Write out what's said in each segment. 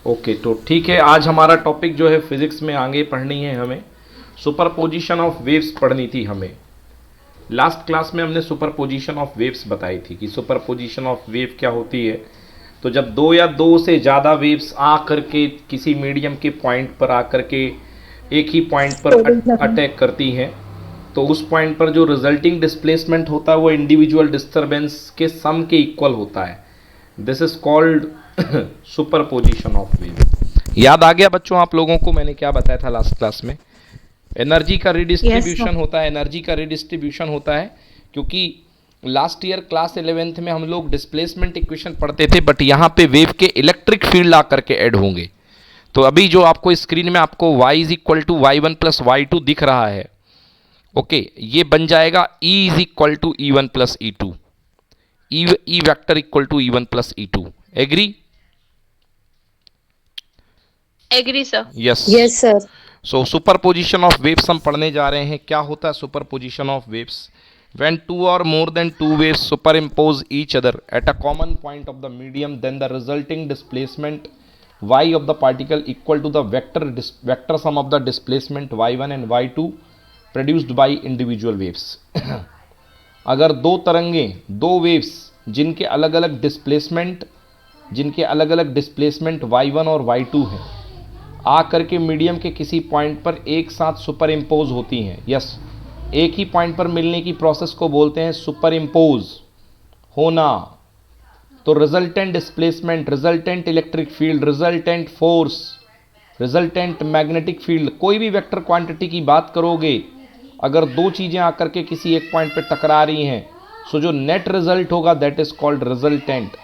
Okay, तो ठीक है। आज हमारा टॉपिक जो है फिजिक्स में आगे पढ़नी है हमें। सुपरपोजिशन ऑफ वेव्स पढ़नी थी हमें। लास्ट क्लास में हमने सुपरपोजिशन ऑफ वेव्स बताई थी कि सुपरपोजिशन ऑफ वेव क्या होती है। तो जब दो या दो से ज़्यादा वेव्स आ करके किसी मीडियम के पॉइंट पर आकर के एक ही पॉइंट पर अटैक करती हैं, तो उस पॉइंट पर जो रिजल्टिंग डिस्प्लेसमेंट होता है वो इंडिविजुअल डिस्टर्बेंस के सम के इक्वल होता है। This is called superposition of wave. याद आ गया बच्चों आप लोगों को मैंने क्या बताया था लास्ट क्लास में? एनर्जी का रिडिस्ट्रीब्यूशन होता है, एनर्जी का रिडिस्ट्रीब्यूशन होता है, क्योंकि लास्ट ईयर क्लास 11th में हम लोग डिस्प्लेसमेंट इक्वेशन पढ़ते थे, बट यहाँ पे वेव के इलेक्ट्रिक फील्ड आकर के ऐड होंगे। तो अभी जो आपको स्क्रीन में आपको y is equal to y one plus y two दिख रहा है, ओके, ये बन जाएगा E is equal to E one plus E two, E vector equal to E one plus E two. Agree? Agree sir. Yes yes sir. So superposition of waves हम पढ़ने जा रहे हैं। क्या होता है superposition of waves? when two or more than two waves superimpose each other at a common point of the medium, then the resulting displacement y of the particle equal to the vector sum of the displacement y1 and y2 produced by individual waves. अगर दो तरंगें, दो waves जिनके अलग अलग displacement y1 और y2 हैं, आ करके मीडियम के किसी पॉइंट पर एक साथ सुपर इम्पोज होती हैं, यस, एक ही पॉइंट पर मिलने की प्रोसेस को बोलते हैं सुपर इम्पोज होना। तो resultant displacement, resultant electric field, resultant force, resultant magnetic field, कोई भी वेक्टर क्वांटिटी की बात करोगे, अगर दो चीज़ें आकर के किसी एक पॉइंट पर टकरा रही हैं, सो जो नेट रिजल्ट होगा that is called resultant.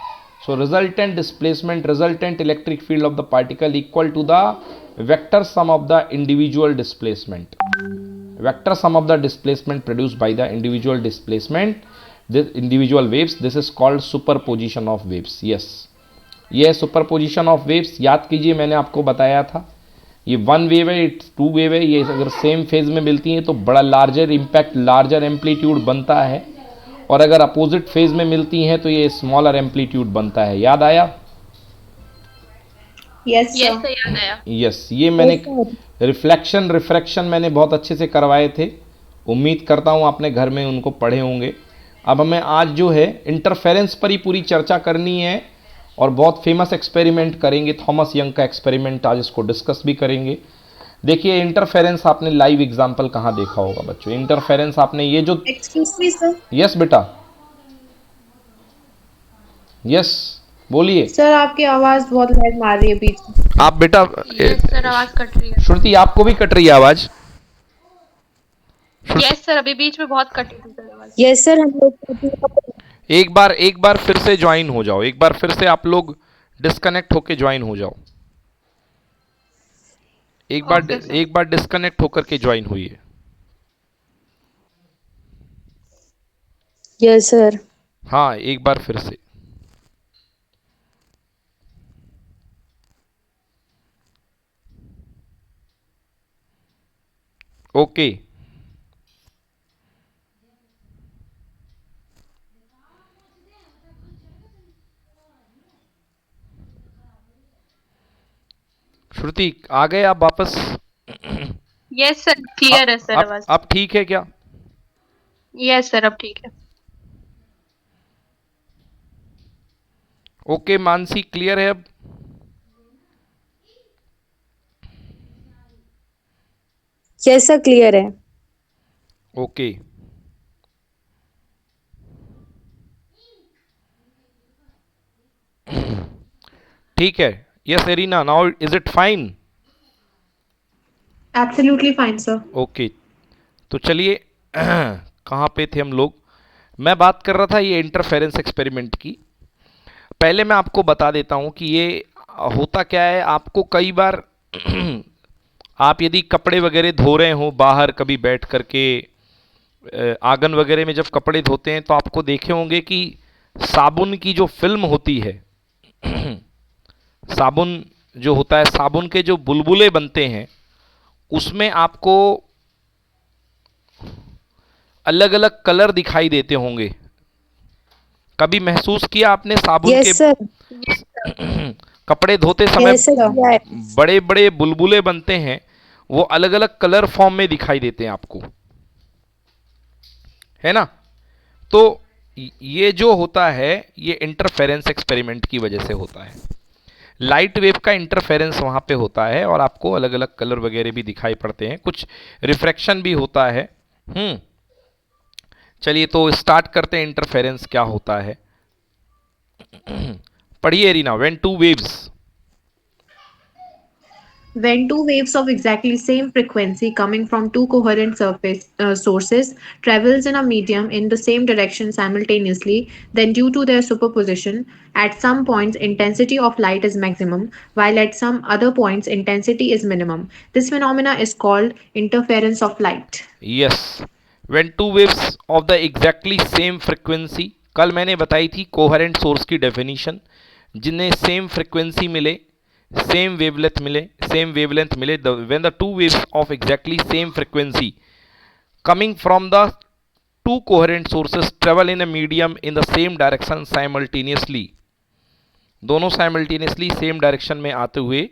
So resultant displacement, resultant electric field of the particle equal to the vector sum of the individual displacement. Vector sum of the displacement produced by the individual displacement, this individual waves, this is called superposition of waves. Yes, ये superposition of waves. याद कीजिए मैंने आपको बताया था, ये one wave है, to wave है, ये अगर सेम फेज में मिलती हैं तो बड़ा लार्जर इम्पैक्ट, लार्जर एम्पलीट्यूड बनता है, और अगर अपोजिट फेज में मिलती हैं तो ये स्मॉलर एम्पलीट्यूड बनता है। याद आया? यस यस सर, याद आया। यस, ये मैंने रिफ्लेक्शन रिफ्रैक्शन मैंने बहुत अच्छे से करवाए थे, उम्मीद करता हूँ आपने घर में उनको पढ़े होंगे। अब हमें आज जो है इंटरफेरेंस पर ही पूरी चर्चा करनी है, और बहुत फेमस एक्सपेरिमेंट करेंगे, थॉमस यंग का एक्सपेरिमेंट, आज इसको डिस्कस भी करेंगे। देखिए इंटरफेरेंस आपने लाइव एग्जाम्पल कहाँ देखा होगा बच्चों? इंटरफेरेंस आपने ये जो, एक्सक्यूज मी सर। यस बेटा, यस बोलिए। सर आपकी आवाज बहुत लैग मार रही है बीच में। आप बेटा, यस सर, आवाज कट रही है। श्रुति आपको भी कट रही है आवाज? यस सर, अभी बीच में बहुत कटी थी सर आवाज। यस सर, हम लोग एक बार फिर से ज्वाइन हो जाओ, एक बार फिर से आप लोग डिस्कनेक्ट होके ज्वाइन हो जाओ, एक बार डिस्कनेक्ट होकर के ज्वाइन हुई। Yes sir. हाँ, एक बार फिर से। ओके, श्रुति आ गए आप वापस? यस सर, क्लियर है सर आवाज। अब ठीक है क्या? यस सर, अब ठीक है। ओके मानसी, क्लियर है अब? यस सर, क्लियर है। ओके, ठीक है। Yes arena, now is it fine? Absolutely fine sir. Okay, तो चलिए कहाँ पे थे हम लोग? मैं बात कर रहा था ये इंटरफेरेंस एक्सपेरिमेंट की। पहले मैं आपको बता देता हूँ कि ये होता क्या है। आपको कई बार आप यदि कपड़े वगैरह धो रहे हो बाहर, कभी बैठ करके आंगन वगैरह में जब कपड़े धोते हैं, तो आपको देखे होंगे कि साबुन की जो फिल्म होती है साबुन जो होता है, साबुन के जो बुलबुले बनते हैं, उसमें आपको अलग अलग कलर दिखाई देते होंगे। कभी महसूस किया आपने साबुन यस सर। कपड़े धोते समय Yes, sir. Yeah. बड़े बड़े बुलबुले बनते हैं, वो अलग अलग कलर फॉर्म में दिखाई देते हैं आपको, है ना। तो ये जो होता है ये इंटरफेरेंस एक्सपेरिमेंट की वजह से होता है। लाइट वेव का इंटरफेरेंस वहाँ पे होता है और आपको अलग अलग कलर वगैरह भी दिखाई पड़ते हैं, कुछ रिफ्रैक्शन भी होता है। चलिए तो स्टार्ट करते हैं, इंटरफेरेंस क्या होता है। पढ़िए Reena. When two waves, When two waves of exactly same frequency coming from two coherent sources travels in a medium in the same direction simultaneously, then due to their superposition, at some points intensity of light is maximum, while at some other points intensity is minimum. This phenomena is called interference of light. Yes, when two waves of the exactly same frequency, कल मैंने बताई थी coherent source की definition, जिन्हें same frequency मिले, same wavelength मिले, when the two waves of exactly same frequency coming from the two coherent sources travel in a medium in the same direction simultaneously, दोनों simultaneously same direction में आते हुए,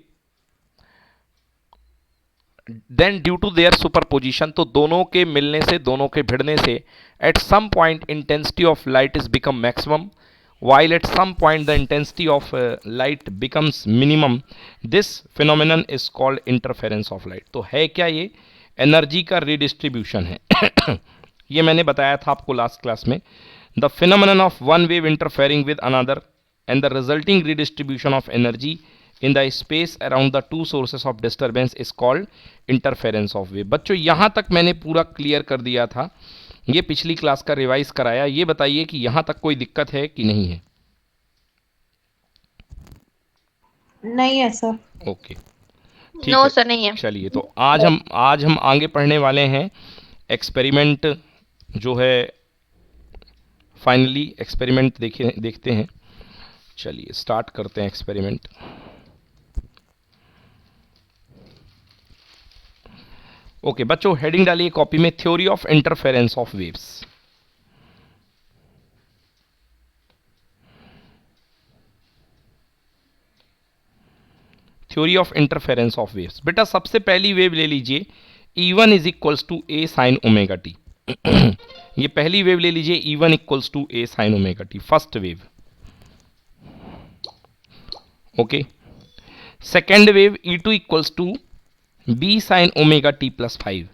then due to their superposition, तो दोनों के मिलने से, दोनों के भिड़ने से, at some point intensity of light is become maximum, while at some point the intensity of light becomes minimum. This phenomenon is called interference of light. तो है क्या ये? एनर्जी का रिडिस्ट्रीब्यूशन है। ये मैंने बताया था आपको लास्ट क्लास में। The phenomenon of one wave interfering with another and the resulting redistribution of energy in the space around the two sources of disturbance is called interference of wave. बच्चों यहाँ तक मैंने पूरा क्लियर कर दिया था, ये पिछली क्लास का रिवाइज कराया। ये बताइए कि यहाँ तक कोई दिक्कत है कि नहीं है? नहीं है सर। ओके, ठीक नो है। सर, नहीं है। चलिए तो आज हम आगे पढ़ने वाले हैं एक्सपेरिमेंट जो है, फाइनली एक्सपेरिमेंट देखते हैं। चलिए स्टार्ट करते हैं एक्सपेरिमेंट। ओके बच्चों, हेडिंग डालिए कॉपी में, theory of interference of waves. Theory of interference of waves. बेटा सबसे पहली वेव ले लीजिए, E1 is equals to A sine omega T. ये पहली वेव ले लीजिए, E1 equals to A sine omega T, first wave. Okay, second wave E2 equals to B sine omega T plus 5।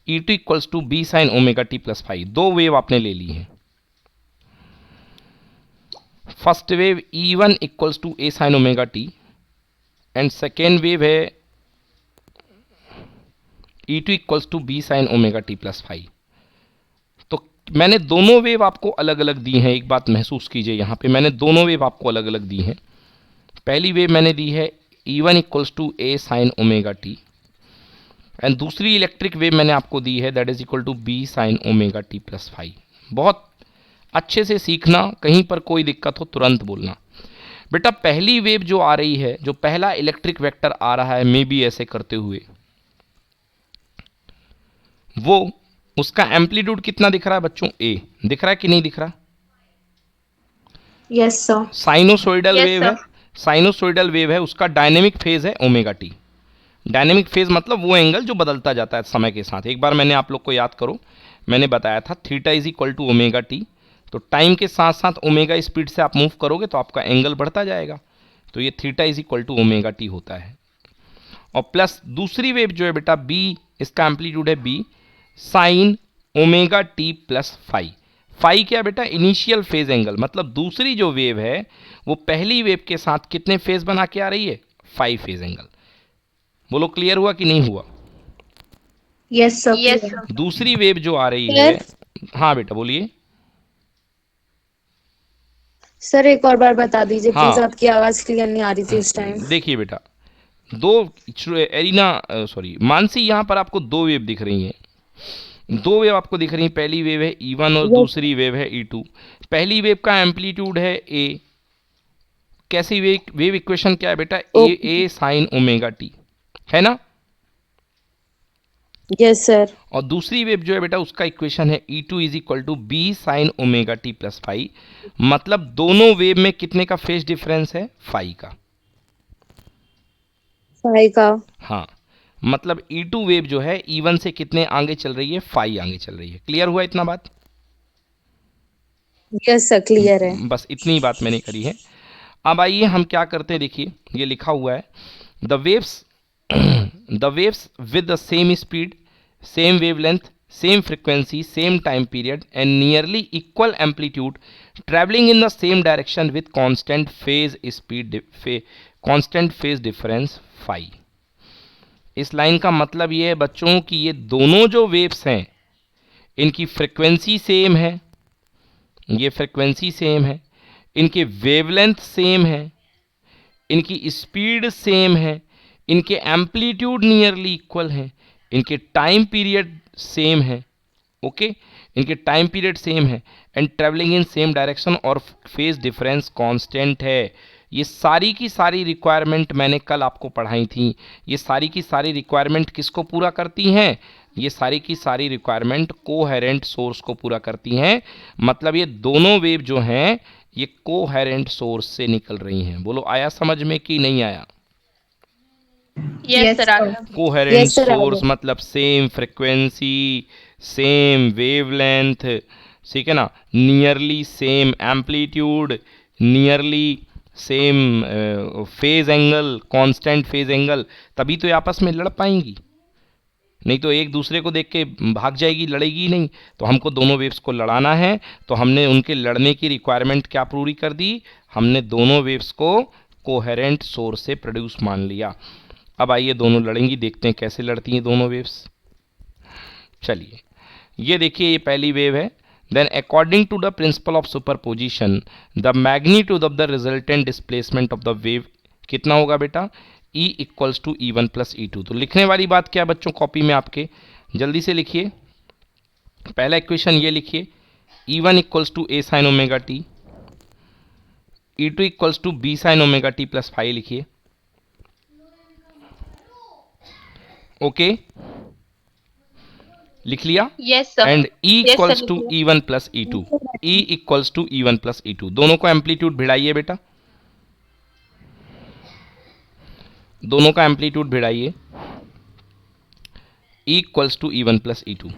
E2 equals to B sine omega T plus 5। दो wave आपने ले ली है। First wave E1 equals to A sine omega T and second wave है E2 equals to B sine omega T plus 5। तो मैंने दोनों wave आपको अलग अलग दी हैं। एक बात महसूस कीजिए, यहाँ पे मैंने दोनों वेव आपको अलग अलग दी हैं। पहली वेव मैंने दी है E1 equals to A sine omega T and दूसरी इलेक्ट्रिक वेव मैंने आपको दी है that is equal to B sine omega T plus 5। बहुत अच्छे से सीखना, कहीं पर कोई दिक्कत हो तुरंत बोलना। बेटा पहली वेव जो आ रही है, जो पहला इलेक्ट्रिक वेक्टर आ रहा है मे बी ऐसे करते हुए, वो उसका एम्पलीट्यूड कितना दिख रहा है बच्चों? ए दिख रहा है कि नहीं दिख रहा? Yes sir. Sinusoidal Yes, wave है, sir. साइनोसोइडल वेव है, उसका डायनेमिक फेज है ओमेगा टी। डायनेमिक फेज मतलब वो एंगल जो बदलता जाता है समय के साथ। एक बार मैंने आप लोग को याद करो, मैंने बताया था theta is equal to omega T. तो टाइम के साथ साथ ओमेगा स्पीड से आप मूव करोगे तो आपका एंगल बढ़ता जाएगा। तो ये theta is equal to omega T होता है। और प्लस दूसरी वेव जो है बेटा बी, इसका एम्पलीट्यूड है B sine omega T plus 5। 5 क्या बेटा? इनिशियल फेज एंगल, मतलब दूसरी जो वेव है वो पहली वेव के साथ कितने फेज बना के आ रही है? 5 फेज एंगल। बोलो क्लियर हुआ कि नहीं हुआ? Yes sir. Yes, sir. दूसरी वेव जो आ रही है, हाँ बेटा बोलिए। सर एक और बार बता दीजिए हाँ। प्लीज, आपकी आवाज क्लियर नहीं आ रही थी उस टाइम। देखिए बेटा, दो एरिना सॉरी मानसी, यहाँ पर आपको दो वेव दिख रही हैं। दो वेव आपको दिख रही हैं। पहली वेव है E1 और दूसरी वेव है E2। पहली वेव का एम्पलीट्यूड है ए। कैसी वेव इक्वेशन क्या है बेटा? ए साइन ओमेगा टी, है ना? Yes sir. और दूसरी वेव जो है बेटा उसका इक्वेशन है E2 is equal to B sine omega T plus phi. मतलब दोनों वेव में कितने का फेज डिफरेंस है? फाई का। फाई का। हाँ, मतलब E2 वेव जो है E1 से कितने आगे चल रही है? फाई आगे चल रही है। क्लियर हुआ इतना बात? यस सर क्लियर है। बस इतनी बात मैंने करी है। अब आइए हम क्या करते हैं, देखिए ये लिखा हुआ है the waves the waves with the same speed, same wavelength, same frequency, same time period and nearly equal amplitude traveling in the same direction with constant phase difference phi। इस लाइन का मतलब ये है बच्चों कि ये दोनों जो वेव्स हैं इनकी फ्रिक्वेंसी सेम है, ये फ्रिक्वेंसी सेम है, इनके वेवलेंथ सेम है, इनकी स्पीड सेम है, इनके एम्पलीट्यूड नियरली इक्वल हैं, इनके टाइम पीरियड सेम है। ओके, इनके टाइम पीरियड सेम है and travelling in same direction और फेज डिफरेंस कांस्टेंट है। ये सारी की सारी रिक्वायरमेंट मैंने कल आपको पढ़ाई थी। ये सारी की सारी रिक्वायरमेंट किसको पूरा करती हैं? ये सारी की सारी रिक्वायरमेंट कोहेरेंट सोर्स को पूरा करती हैं। मतलब ये दोनों वेव जो हैं ये कोहेरेंट सोर्स से निकल रही हैं। बोलो आया समझ में कि नहीं आया? यस सर आ गया। कोहेरेंट Yes, sir, सोर्स आगे। मतलब सेम फ्रिक्वेंसी, सेम वेवलेंथ, ठीक है ना, nearly same amplitude, nearly same phase angle, constant phase angle, तभी तो ये आपस में लड़ पाएंगी। नहीं तो एक दूसरे को देख के भाग जाएगी, लड़ेगी ही नहीं। तो हमको दोनों वेव्स को लड़ाना है, तो हमने उनके लड़ने की रिक्वायरमेंट क्या पूरी कर दी? हमने दोनों वेव्स को कोहेरेंट सोर्स से प्रोड्यूस मान लिया। अब आइए दोनों लड़ेंगी, देखते हैं कैसे लड़ती हैं दोनों वेव्स। चलिए ये देखिए ये पहली वेव है। Then according to the principle of superposition the magnitude of the resultant displacement of the wave कितना होगा बेटा? E equals to E1 plus E2। तो लिखने वाली बात क्या बच्चों कॉपी में आपके, जल्दी से लिखिए। पहला इक्वेशन ये लिखिए, E1 equals to A sine omega T, E2 equals to B sine omega T plus five लिखिए। ओके लिख लिया। Yes sir. And E Yes, equals sir, to लिखिए। E1 plus E2, E equals to E1 plus E2। दोनों को amplitude भिड़ाइए बेटा, दोनों का एम्पलीट्यूड भिड़ाइए। E equals to E1 plus E2।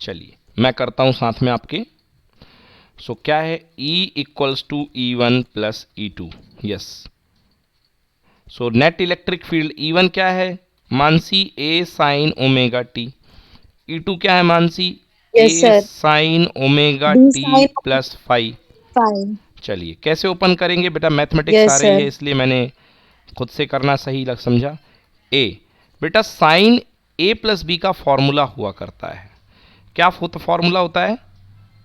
चलिए मैं करता हूं साथ में आपके। सो क्या है? E equals to E1 plus E2। Yes, so net electric field E1 क्या है Mansi? A sine omega T. E2 क्या है Mansi? Yes, A sir. Sine omega B T sin plus five. Fine. चलिए कैसे ओपन करेंगे बेटा? मैथमेटिक्स Yes, आ रही है sir. इसलिए मैंने खुद से करना सही लग समझा। ए बेटा साइन A प्लस बी का फॉर्मूला हुआ करता है। क्या फॉर्मूला होता है?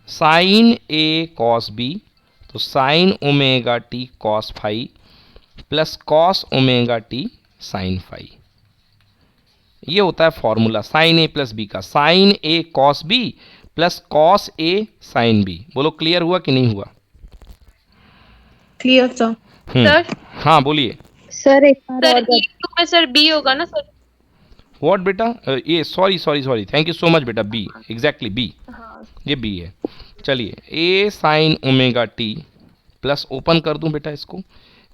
साइन A कॉस बी, तो sine omega T cos five plus cos omega T sine five. ये होता है formula sine A plus B का, sine A cos B plus cos A sine B. बोलो क्लियर हुआ कि नहीं हुआ? Clear, sir. सर हाँ बोलिए। सर एक बार सर और E2 में सर B होगा ना सर? व्हाट बेटा? ये sorry, thank you so much बेटा। बी, एग्जैक्टली बी, हाँ ये बी है। चलिए A sine omega T plus open कर दूं बेटा इसको,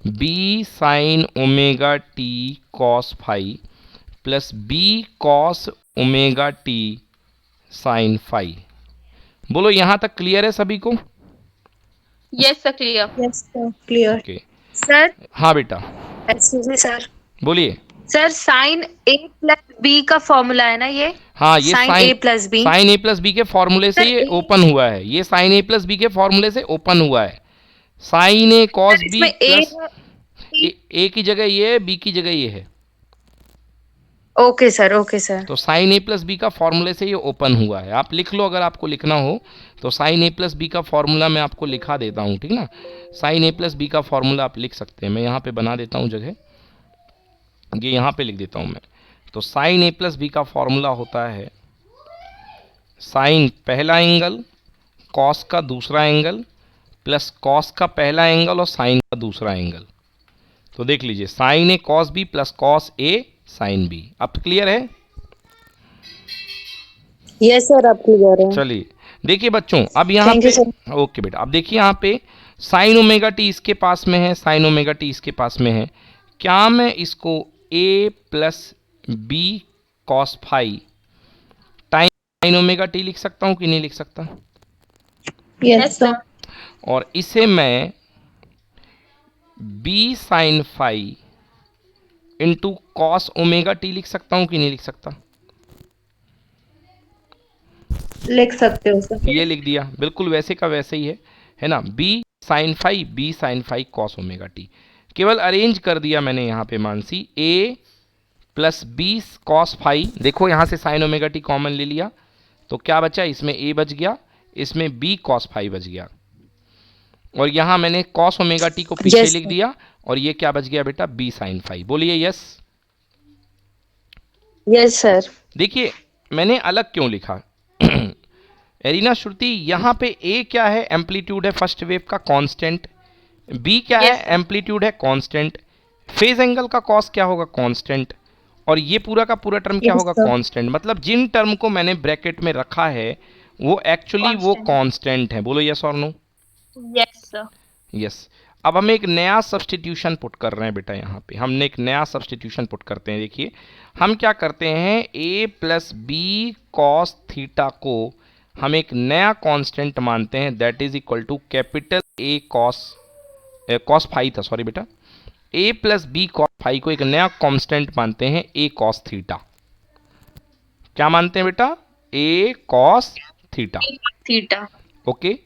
B sine omega T cos five plus B cos omega T sine five. बोलो यहाँ तक क्लियर है सभी को? Yes sir clear. Yes sir. Clear. Okay sir हाँ बेटा एक्सक्यूज मी सर। बोलिए। Sir sine A plus B का फॉर्मूला है ना ये? हाँ ये Sin A plus B। Sine a plus b के फॉर्मूले से सर, ये A- ओपन हुआ है। ये साइन ए प्लस बी के फॉर्मूले से ओपन हुआ है। Sign a cos sir, B इसमें A प्लस है। ए की जगह ये है, बी की जगह ये है। Okay sir. तो साइन ए प्लस बी का फॉर्मूले से ये ओपन हुआ है। आप लिख लो अगर आपको लिखना हो तो। साइन ए प्लस बी का फॉर्मूला मैं आपको लिखा देता हूँ, ठीक ना। साइन ए प्लस बी का फॉर्मूला आप लिख सकते हैं। मैं यहाँ पे बना देता हूँ जगह, ये यहाँ पे लिख देता हूँ मैं। तो साइन ए प्लस बी का फॉर्मूला होता है साइन पहला एंगल, कॉस का दूसरा एंगल, प्लस कॉस का पहला एंगल और साइन का दूसरा एंगल। तो देख लीजिए sign a cos B plus cos a sine B. अब क्लियर है? यस सर, आप क्लियर है। चलिए देखिए बच्चों, अब यहाँ Thank you, पे ओके बेटा, अब देखिए यहाँ पे साइन ओमेगा टी इसके पास में है, साइन ओमेगा टी इसके पास में है। क्या मैं इसको a plus B cos phi time sine omega t लिख सकता हूँ कि नहीं लिख सकता? Yes, sir. और इसे मैं b sine phi into cos omega t लिख सकता हूँ कि नहीं लिख सकता? लिख सकते हो सर। ये लिख दिया, बिल्कुल वैसे का वैसे ही है ना। B sine phi cos omega t, केवल अरेंज कर दिया मैंने यहाँ पे Mansi, a plus B cos phi. देखो यहाँ से साइन ओमेगा टी कॉमन ले लिया तो क्या बचा, इसमें ए बच गया, इसमें बी कॉस फाई बच गया, और यहाँ मैंने कॉस ओमेगा टी को पीछे Yes, लिख sir. दिया, और ये क्या बच गया बेटा, बी साइन फाई। बोलिए यस। Yes sir. देखिए मैंने अलग क्यों लिखा एरिना श्रुति, यहाँ पे ए क्या है, एम्पलीट्यूड है फर्स्ट वेव का कांस्टेंट, बी क्या है, एम्पलीट्यूड है कांस्टेंट, फेज एंगल का कॉस क्या होगा, कांस्टेंट, और ये पूरा का पूरा टर्म क्या Yes, होगा, sir. कांस्टेंट। मतलब जिन टर्म को मैंने ब्रैकेट में रखा है वो एक्चुअली वो कांस्टेंट है। बोलो यस और नो। Yes sir. यस। अब हम एक नया सब्सटीट्यूशन पुट कर रहे हैं बेटा, यहाँ पे हमने एक नया सब्सटीट्यूशन पुट करते हैं। देखिए हम क्या करते हैं, a plus B cos theta को हम एक नया कांस्टेंट मानते हैं, that is equal to capital A cos phi था, सॉरी बेटा, a plus B cos phi को एक नया कांस्टेंट मानते हैं, a कॉस थीटा। क्या मानते हैं बेटा, a cos theta. Theta. Okay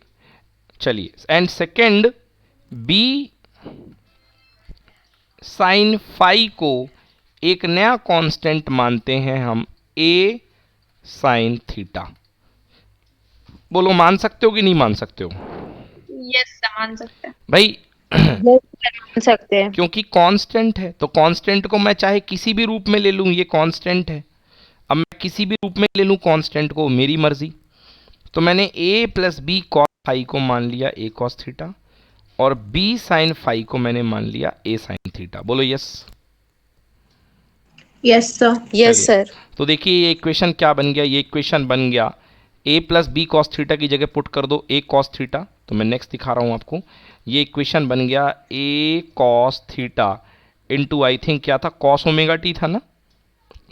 चलिए, and second B sine phi को एक नया कांस्टेंट मानते हैं हम, a साइन थीटा। बोलो मान सकते हो कि नहीं मान सकते हो? यस मान सकते हैं भाई मान सकते हैं। क्योंकि कांस्टेंट है तो कांस्टेंट को मैं चाहे किसी भी रूप में ले लूं, ये कांस्टेंट है। अब मैं किसी भी रूप में ले लूं कांस्टेंट को, मेरी मर्जी। तो मैंने a plus B cos phi को मान लिया a कॉस थीटा, और b साइन फाई को मैंने मान लिया a साइन थीटा। बोलो यस। Yes, sir. यस चलिए, सर। तो देखिए ये इक्वेशन क्या बन गया, ये इक्वेशन बन गया a plus B cos theta की जगह पुट कर दो a कॉस थीटा। तो मैं नेक्स्ट दिखा रहा हूँ आपको, ये इक्वेशन बन गया a cos theta into I think क्या था, कॉस ओमेगा टी था ना,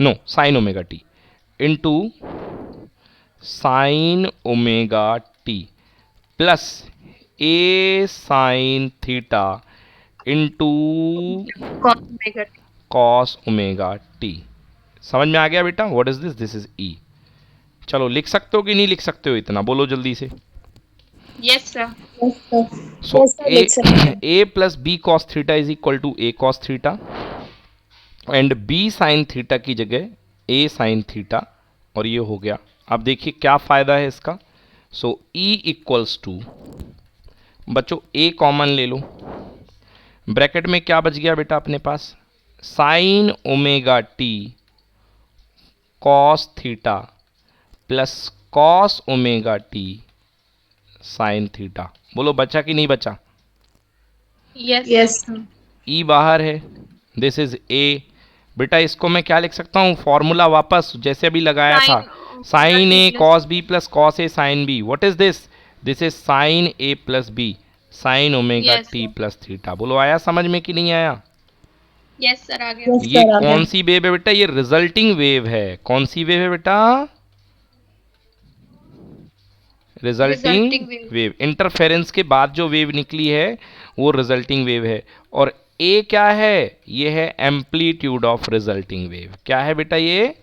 no sine omega t, into sine omega T plus a sine theta into cos omega t. समझ में आ गया बेटा, what is this, this is E। चलो लिख सकते हो कि नहीं लिख सकते हो, इतना बोलो जल्दी से। Yes sir. Yes, sir. So Yes, sir, लिख सकते हैं। a plus B cos theta is equal to a cos theta, and b sine theta की जगह a साइन थीटा, और ये हो गया। अब देखिए क्या फ़ायदा है इसका, सो E इक्वल्स टू, बच्चों a कॉमन ले लो, ब्रैकेट में क्या बच गया बेटा अपने पास, sine omega T cos theta plus cos omega T sine theta. बोलो बचा कि नहीं बचा? Yes Yes, sir. ई बाहर है, दिस इज ए। बेटा इसको मैं क्या लिख सकता हूँ, फॉर्मूला वापस जैसे अभी लगाया था, sine a cos B plus cos a sine b. What is this, this is sine a plus b sine omega Yes, t sir. Plus theta. बोलो आया समझ में कि नहीं आया? यस सर आ गया। Yes, ये sir, आ गया। कौन सी वेव है बेटा, ये रिजल्टिंग वेव है। कौन सी वेव है बेटा, resulting Resulting wave. Wave. Interference के बाद जो वेव निकली है वो रिजल्टिंग वेव है। और ए क्या है, ये है एम्पलीट्यूड ऑफ रिजल्टिंग वेव। क्या है बेटा ये,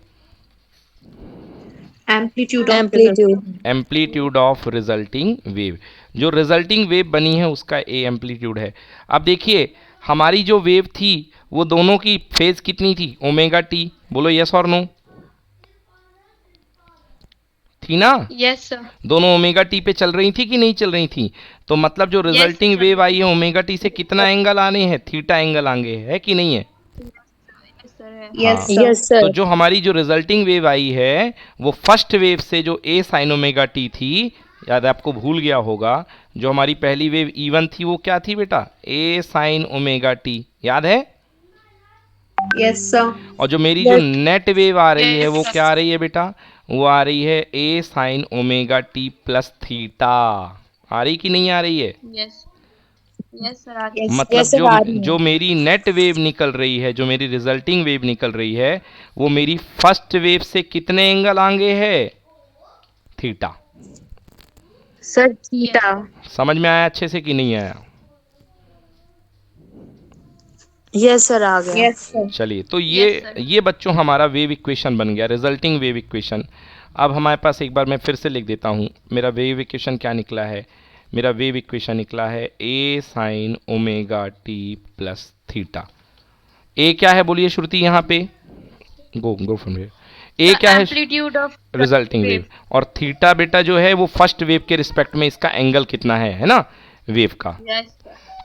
Amplitude of amplitude. Amplitude of resulting wave. जो रिजल्टिंग वेव बनी है उसका ए एम्पलीट्यूड है। अब देखिए हमारी जो वेव थी वो दोनों की फेज कितनी थी, ओमेगा टी। बोलो यस और नो, थी ना, यस सर। दोनों ओमेगा टी पे चल रही थी कि नहीं चल रही थी? तो मतलब जो रिजल्टिंग sir. वेव आई है ओमेगा टी से कितना एंगल आने हैं, थीटा एंगल आगे है कि नहीं है? Yes, हाँ। sir. यस तो सर। जो हमारी जो रिजल्टिंग वेव आई है वो फर्स्ट वेव से जो ए साइन ओमेगा टी थी, याद आपको भूल गया होगा, जो हमारी पहली वेव E1 थी वो क्या थी बेटा, ए साइन ओमेगा टी, याद है? Yes, sir. और जो मेरी जो नेट वेव आ रही है वो क्या आ रही है बेटा, वो आ रही है A sine omega T plus theta. आ रही कि नहीं आ रही है? यस यस सर आ गया। मतलब yes, sir, आ रही है। जो मेरी नेट वेव निकल रही है, जो मेरी रिजल्टिंग वेव निकल रही है, वो मेरी फर्स्ट वेव से कितने एंगल आगे है? थीटा। Sir theta. समझ में आया अच्छे से कि नहीं आया? यस सर आ गया। Yes, sir. चलिए, तो Yes, sir. ये बच्चों हमारा वेव इक्वेशन बन गया, रिजल्टिंग वेव इक्वेशन। अब हमारे पास एक बार मैं फिर से लिख देता हूँ, मेरा वेव इक्वेशन क्या निकला है? मेरा वेव इक्वेशन निकला है A sine omega T plus theta. A क्या है बोलिए श्रुति यहाँ पे? Go from here. ए क्या है? Amplitude of resulting wave. और थीटा बेटा जो है वो फर्स्ट वेव के रिस्पेक्ट में इसका एंगल कितना है ना, वेव का। यस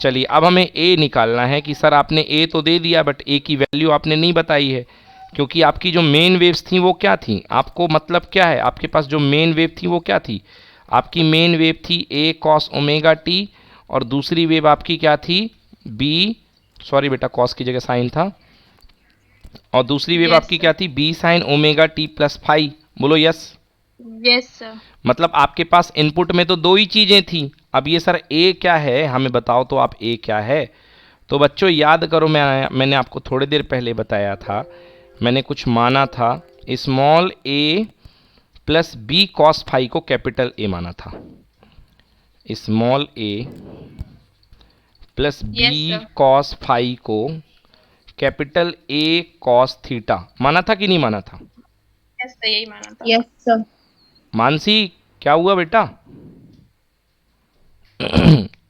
चलिए, अब हमें ए निकालना है कि सर आपने ए तो दे दिया बट ए की वैल्यू आपने नहीं बताई है, क्योंकि आपकी जो मेन वेव्स थी वो क्या थी? आपको मतलब क्या है, आपके पास जो मेन वेव थी वो क्या थी? आपकी मेन वेव थी ए कॉस ओमेगा टी, और दूसरी वेव आपकी क्या थी? बी, सॉरी बेटा कॉस की जगह साइन था, और दूसरी वेव Yes, आपकी क्या थी? B sine omega T plus phi. बोलो यस। Yes sir. मतलब आपके पास इनपुट में तो दो ही चीज़ें थी। अब ये सर ए क्या है हमें बताओ तो आप, ए क्या है? तो बच्चों याद करो, मैंने आपको थोड़ी देर पहले बताया था, मैंने कुछ माना था, small A plus B cos phi को कैपिटल ए माना था। Small A plus Yes, B sir. Cos phi को कैपिटल ए कॉस थीटा माना था कि नहीं माना था? यस सर यही माना था। Yes, sir. मानसी क्या हुआ बेटा?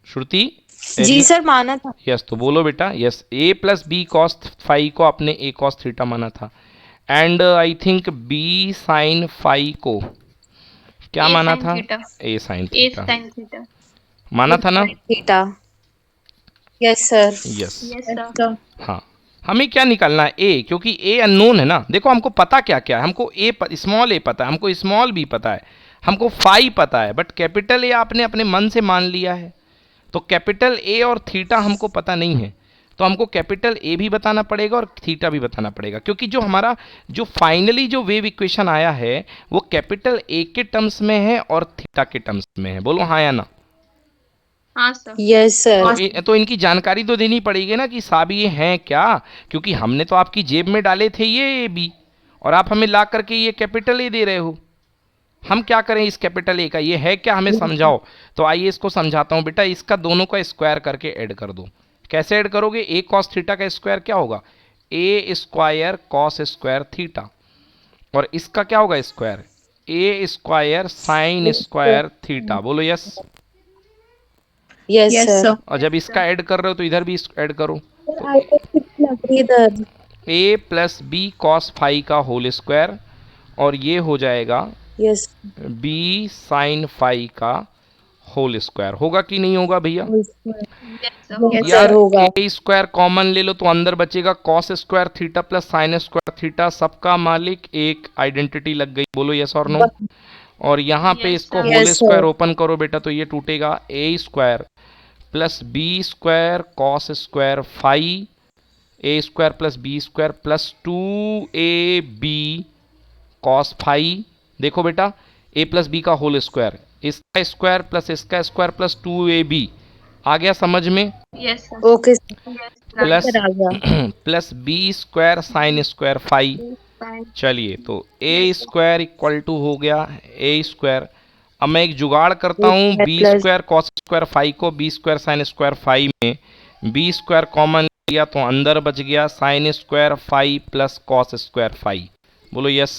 श्रुति? जी सर माना था। यस, तो बोलो बेटा yes. A plus B cos phi को आपने ए कॉस थीटा माना था, and I think b sine phi को क्या A माना sin था? theta. A sine A theta sin theta. माना था ना? Theta. Yes sir. Yes. Yes Yes, sir. sir. हाँ, हमें क्या निकालना है? ए, क्योंकि ए अननोन है ना। देखो हमको पता क्या क्या है, हमको ए स्मॉल ए पता है, हमको स्मॉल बी पता है, हमको फाई पता है, बट कैपिटल ए आपने अपने मन से मान लिया है। तो कैपिटल ए और थीटा हमको पता नहीं है, तो हमको कैपिटल ए भी बताना पड़ेगा और थीटा भी बताना पड़ेगा, क्योंकि जो हमारा जो फाइनली जो वेव इक्वेशन आया है वो कैपिटल ए के टर्म्स में है और थीटा के टर्म्स में है। बोलो हाँ या ना? हाँ सर। Yes sir. तो इनकी जानकारी तो देनी पड़ेगी ना कि साहब ये हैं क्या, क्योंकि हमने तो आपकी जेब में डाले थे ये बी, और आप हमें ला करके ये कैपिटल ए दे रहे हो। हम क्या करें इस कैपिटल ए का? ये है क्या, हमें समझाओ। तो आइए इसको समझाता हूँ बेटा। इसका दोनों का स्क्वायर करके ऐड कर दो। कैसे ऐड करोगे? ए कॉस थीटा का स्क्वायर क्या होगा? ए स्क्वायर कॉस स्क्वायर थीटा, और इसका क्या होगा स्क्वायर? ए स्क्वायर साइन स्क्वायर थीटा। बोलो yes. Yes Yes, sir. sir. और जब इसका ऐड कर रहे हो तो इधर भी ऐड करो। इधर। ए प्लस बी कॉस फाई का होल स्क्वायर, और ये हो जाएगा यस बी साइन फाई का होल स्क्वायर। होगा कि नहीं होगा भैया? Yes sir. Yes, यार सर होगा। ए स्क्वायर कॉमन ले लो तो अंदर बचेगा cos square theta plus sine square theta, सबका मालिक एक, आइडेंटिटी लग गई। बोलो यस और नो। और यहाँ पे Yes, इसको sir. Whole Yes, square sir. Open करो बेटा तो ये टूटेगा। A square plus b square cos square phi, a square plus b square plus 2ab cos phi. देखो बेटा, ए प्लस बी का होल स्क्वायर, इसका स्क्वायर प्लस इसका स्क्वायर प्लस 2ab। आ गया समझ में? Yes sir. Okay plus sir आ गया। Plus b square sine square phi. चलिए, तो ए स्क्वायर इक्वल टू हो गया ए स्क्वायर। अब मैं एक जुगाड़ करता हूँ, b square cos square phi को b square sine square phi में बी स्क्वायर कॉमन लिया तो अंदर बच गया sine square phi plus cos square phi. बोलो yes.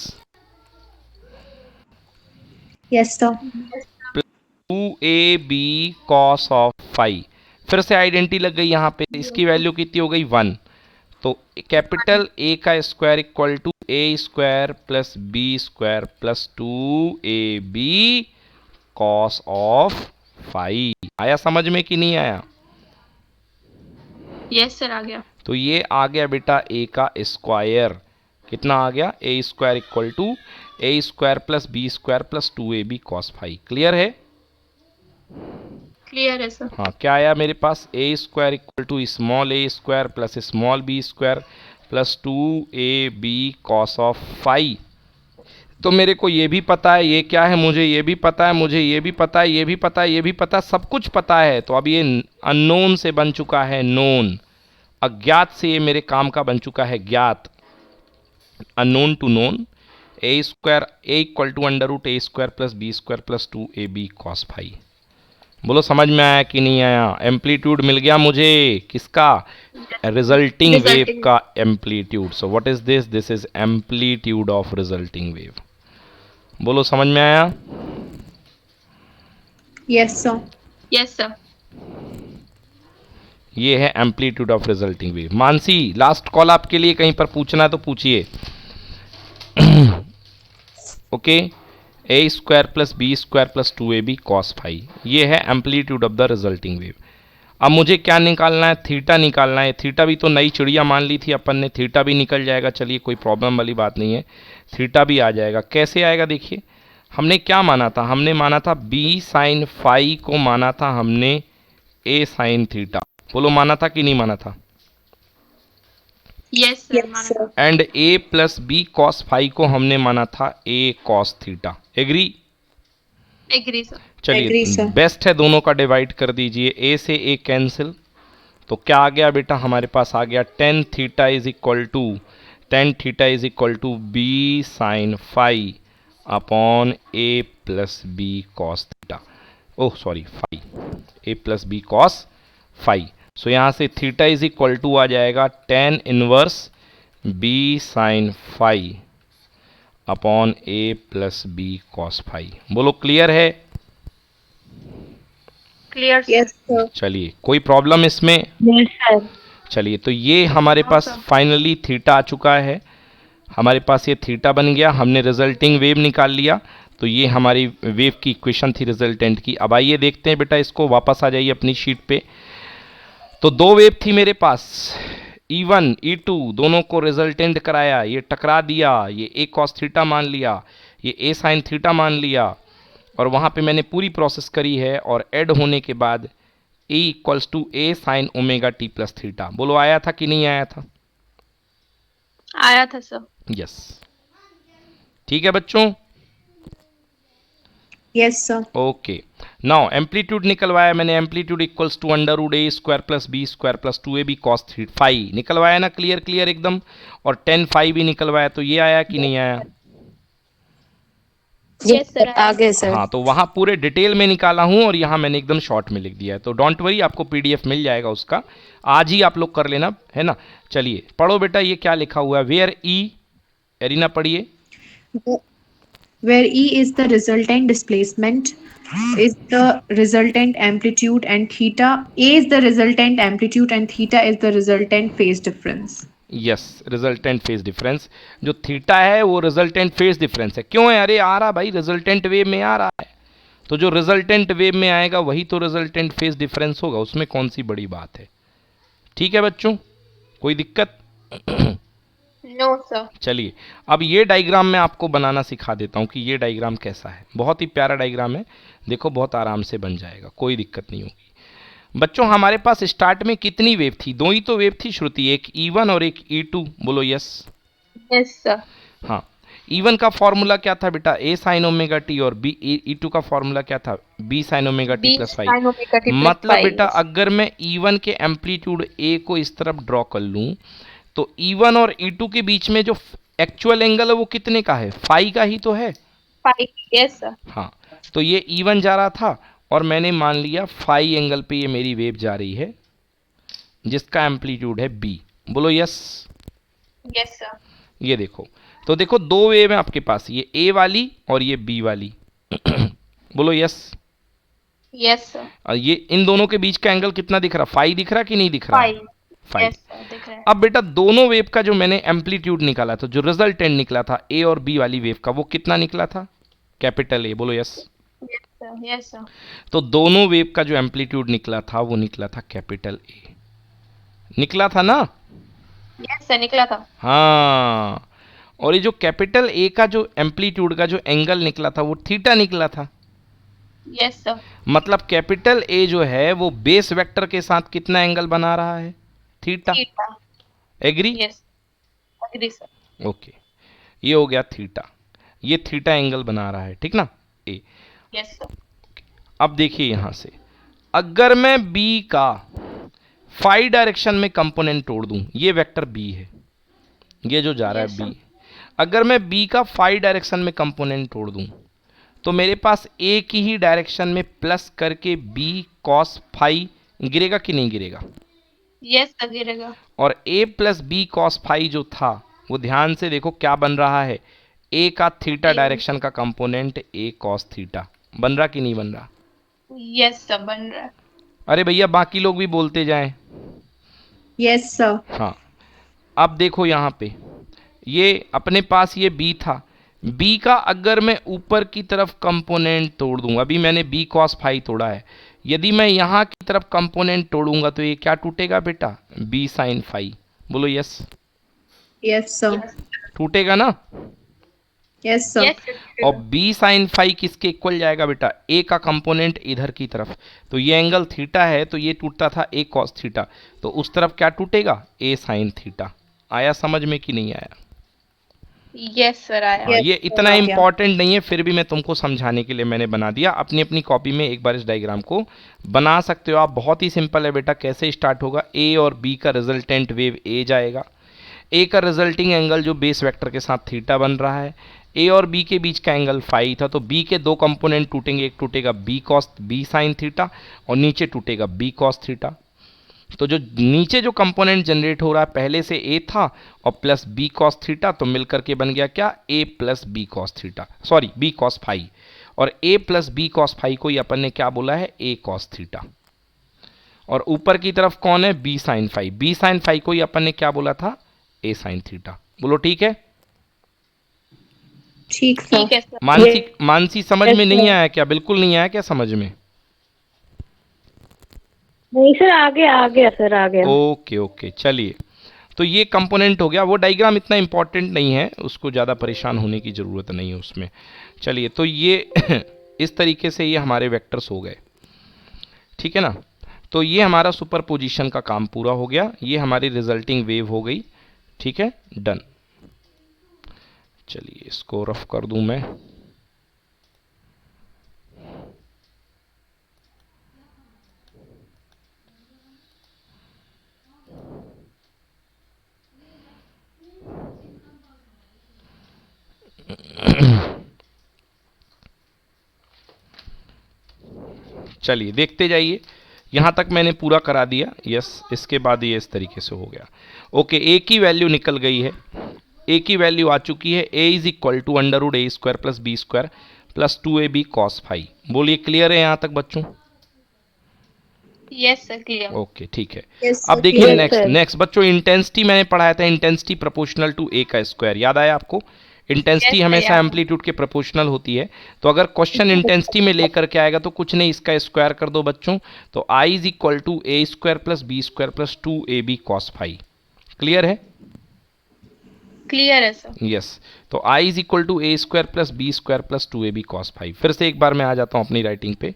Yes, sir. 2ab cos of phi. फिर से आइडेंटिटी लग गई यहाँ पे, इसकी वैल्यू कितनी हो गई? 1। तो कैपिटल ए का square equal to A square plus b square plus 2ab cos of phi. आया समझ में कि नहीं आया? यस सर आ गया। तो ये आ गया बेटा ए का स्क्वायर। कितना आ गया? A square equal to A square plus b square plus 2ab cos phi. Clear है? क्लियर है सर। हाँ, क्या आया मेरे पास? A square equal to small a square plus small b square plus 2ab cos of phi. तो मेरे को ये भी पता है ये क्या है, मुझे ये भी पता है, मुझे ये भी पता है, ये भी पता है, ये भी पता है, सब कुछ पता है। तो अब ये अननोन से बन चुका है नोन, अज्ञात से ये मेरे काम का बन चुका है ज्ञात। Unknown to known, a square a equal to under root a square plus b square plus 2ab cos phi. बोलो समझ में आया कि नहीं आया? एम्पलीट्यूड मिल गया मुझे किसका? रिजल्टिंग वेव का amplitude. So what is this? This is amplitude of resulting wave. बोलो समझ में आया? Yes, sir. Yes, sir. ये है amplitude of resulting wave. Mansi, last call आपके लिए, कहीं पर पूछना है तो पूछिए। Okay, a square plus b square plus 2ab cos phi, ये है amplitude of the resulting wave. अब मुझे क्या निकालना है? थीटा निकालना है। थीटा भी तो नई चिड़िया मान ली थी अपन ने, थीटा भी निकल जाएगा। चलिए कोई प्रॉब्लम वाली बात नहीं है, थीटा भी आ जाएगा। कैसे आएगा देखिए, हमने क्या माना था? हमने माना था बी साइन फाई को माना था हमने ए साइन थीटा। बोलो माना था कि नहीं माना था? Yes, sir. Yes, माना sir. था। And a plus B cos phi को हमने माना था a cos theta. Agree? Agree, sir. चलिए Agree, sir. बेस्ट है, दोनों का डिवाइड कर दीजिए। ए से ए कैंसिल, तो क्या आ गया बेटा? हमारे पास आ गया tan theta is equal to B sine phi upon a plus B cos theta. Oh sorry, phi, a plus B cos phi. So यहाँ से थीटा इज इक्वल टू आ जाएगा tan inverse b sine phi upon a plus B cos phi. बोलो clear है? Clear, sir. Yes, sir. चलिए कोई problem इसमें? Yes, sir. चलिए तो ये हमारे पास फाइनली थीटा आ चुका है, हमारे पास ये थीटा बन गया। हमने रिजल्टिंग वेव निकाल लिया, तो ये हमारी वेव की इक्वेशन थी रिजल्टेंट की। अब आइए देखते हैं बेटा, इसको वापस आ जाइए अपनी शीट पे। तो दो वेव थी मेरे पास, E1 E2, दोनों को रिजल्टेंट कराया, ये टकरा दिया, ये ए कॉस थीटा मान लिया, ये ए साइन थीटा मान लिया, और वहाँ पे मैंने पूरी प्रोसेस करी है। और ऐड होने के बाद a equals to A sine omega T plus theta. बोलो आया था कि नहीं आया था? आया था सर। यस, ठीक है बच्चों? Yes, sir. Okay, now amplitude निकलवाया मैंने। Amplitude equals to under root a square plus b square plus 2ab cos phi निकलवाया ना, क्लियर क्लियर एकदम। और 10 फाई भी निकलवाया, तो ये आया कि नहीं आया? Yes, sir. आ गए sir. हाँ, तो वहाँ पूरे डिटेल में निकाला हूँ और यहाँ मैंने एकदम शॉर्ट में लिख दिया है। तो डोंट वरी, आपको पीडीएफ मिल जाएगा उसका, आज ही आप लोग कर लेना, है ना। चलिए पढ़ो बेटा, ये क्या लिखा हुआ है? वेयर ई, एरिना पढ़िए। Where E is the resultant displacement, is the resultant amplitude, and theta A is the resultant amplitude and theta is the resultant phase difference. Yes, resultant phase difference. जो theta है वो resultant phase difference है। क्यों है? अरे आ रहा भाई, resultant wave में आ रहा है, तो जो रिजल्टेंट वेव में आएगा वही तो रिजल्टेंट फेज डिफरेंस होगा, उसमें कौन सी बड़ी बात है। ठीक है बच्चों, कोई दिक्कत? No sir. चलिए अब ये डायग्राम मैं आपको बनाना सिखा देता हूँ कि ये डायग्राम कैसा है। बहुत ही प्यारा डायग्राम है, देखो बहुत आराम से बन जाएगा, कोई दिक्कत नहीं होगी। बच्चों हमारे पास स्टार्ट में कितनी वेव थी? दो ही तो वेव थी श्रुति, एक E1 और एक E2। बोलो यस। Yes sir. हाँ, E1 का फॉर्मूला क्या था बेटा? ए साइन ओमेगा टी, और E2 का फॉर्मूला क्या था? B sine omega T plus five. मतलब बेटा अगर मैं E1 के एम्पलीट्यूड ए को इस तरफ ड्रॉ कर लूँ, तो E1 और E2 के बीच में जो एक्चुअल एंगल है वो कितने का है? फाई का ही तो है। Yes sir. हाँ, तो ये E1 जा रहा था और मैंने मान लिया फाई एंगल पे ये मेरी वेव जा रही है जिसका एम्पलीट्यूड है बी। बोलो यस। Yes sir. ये देखो, तो देखो दो वेव है आपके पास, ये ए वाली और ये बी वाली। बोलो यस। Yes sir. और ये इन दोनों के बीच का एंगल कितना दिख रहा? फाई दिख रहा कि नहीं दिख रहा? फाई। यस सर, दिख रहा है। अब बेटा दोनों वेव का जो मैंने एम्पलीट्यूड निकाला था, जो रिजल्टेंट निकला था ए और बी वाली वेव का, वो कितना निकला था? Capital A. बोलो यस। Yes sir. तो दोनों वेव का जो एम्पलीट्यूड निकला था वो निकला था कैपिटल ए। निकला था ना? यस सर, निकला था। हाँ, और ये जो कैपिटल ए का जो एम्पलीट्यूड का जो एंगल निकला था वो थीटा निकला था। Yes sir. मतलब कैपिटल ए जो है वो बेस वेक्टर के साथ कितना एंगल बना रहा है? Theta. Agree? Yes, agree sir. Okay, ये हो गया थीटा। ये थीटा एंगल बना रहा है, ठीक ना, ए। Yes sir. अब देखिए यहां से अगर मैं बी का फाई डायरेक्शन में कंपोनेंट तोड़ दूं, ये वेक्टर बी है, ये जो जा रहा है बी, अगर मैं बी का फाई डायरेक्शन में कंपोनेंट तोड़ दूं तो मेरे पास एक ही डायरेक्शन में प्लस करके बी कॉस फाई गिरेगा कि नहीं गिरेगा? यस सर गिरेगा। और a plus B cos phi जो था वो ध्यान से देखो क्या बन रहा है, a का थीटा डायरेक्शन का कंपोनेंट a कॉस थीटा बन रहा कि नहीं बन रहा? यस सर बन रहा है। अरे भैया बाकी लोग भी बोलते जाएं। Yes, sir. हाँ, अब देखो यहाँ पे ये अपने पास ये b था, b का अगर मैं ऊपर की तरफ कंपोनेंट तोड़ दूं, अभी मैंने b कॉस फाई तोड़ा है, यदि मैं यहाँ की तरफ कंपोनेंट तोड़ूंगा तो ये क्या टूटेगा बेटा? b sine phi. बोलो यस। Yes, sir. टूटेगा ना? Yes, sir. Yes sir. और b साइन फाई किसके इक्वल जाएगा बेटा? a का कंपोनेंट इधर की तरफ, तो ये एंगल थीटा है तो ये टूटता था a कॉस थीटा, तो उस तरफ क्या टूटेगा? a sine theta. आया समझ में कि नहीं आया? यस सर आया। हाँ, ये इतना आ गया। इम्पॉर्टेंट नहीं है, फिर भी मैं तुमको समझाने के लिए मैंने बना दिया। अपनी अपनी कॉपी में एक बार इस डायग्राम को बना सकते हो आप, बहुत ही सिंपल है बेटा। कैसे स्टार्ट होगा? ए और बी का रिजल्टेंट वेव ए जाएगा, ए का रिजल्टिंग एंगल जो बेस वेक्टर के साथ थीटा बन रहा है, ए और बी के बीच का एंगल फाई था, तो बी के दो कंपोनेंट टूटेंगे, एक टूटेगा b cos b sine theta और नीचे टूटेगा बी कॉस थीटा। तो जो नीचे जो कंपोनेंट जनरेट हो रहा है पहले से ए था और प्लस बी कॉस थीटा, तो मिलकर के बन गया क्या? A plus B cos theta, sorry b cos phi. और a plus B cos phi को ही अपन ने क्या बोला है? A cos theta. और ऊपर की तरफ कौन है? B sine phi. B sine phi को ही अपन ने क्या बोला था? A sine theta. बोलो ठीक है? ठीक, sir. ठीक है सर। मानसी समझ में नहीं आया क्या? बिल्कुल नहीं आया क्या समझ में? नहीं सर, आ गया सर, आ गया। ओके ओके, चलिए। तो ये कंपोनेंट हो गया। वो डायग्राम इतना इंपॉर्टेंट नहीं है, उसको ज़्यादा परेशान होने की ज़रूरत नहीं है उसमें। चलिए, तो ये इस तरीके से ये हमारे वेक्टर्स हो गए, ठीक है ना। तो ये हमारा सुपरपोजिशन का काम पूरा हो गया, ये हमारी रिजल्टिंग वेव हो गई, ठीक है, डन। चलिए इसको रफ कर दूं मैं। चलिए देखते जाइए, यहाँ तक मैंने पूरा करा दिया। यस, इसके बाद ये इस तरीके से हो गया। ओके, ए की वैल्यू निकल गई है, ए की वैल्यू आ चुकी है। A is equal to under a square plus b square plus 2ab cos phi. बोलिए क्लियर है यहाँ तक बच्चों? Yes sir clear. ओके ठीक है। Yes, sir. अब देखिए Yes, नेक्स्ट sir. नेक्स्ट बच्चों, इंटेंसिटी मैंने पढ़ाया था, इंटेंसिटी प्रोपोर्शनल टू ए का स्क्वायर, याद आया आपको? इंटेंसिटी Yes, हमेशा याद। एम्पलीट्यूड के प्रोपोर्शनल होती है। तो अगर क्वेश्चन इंटेंसिटी में लेकर के आएगा तो कुछ नहीं, इसका स्क्वायर कर दो बच्चों, तो I is equal to A square plus b square plus 2ab cos phi. Clear है? क्लियर है सर। यस, तो I is equal to A square plus b square plus 2ab cos phi. फिर से एक बार मैं आ जाता हूँ अपनी राइटिंग पे।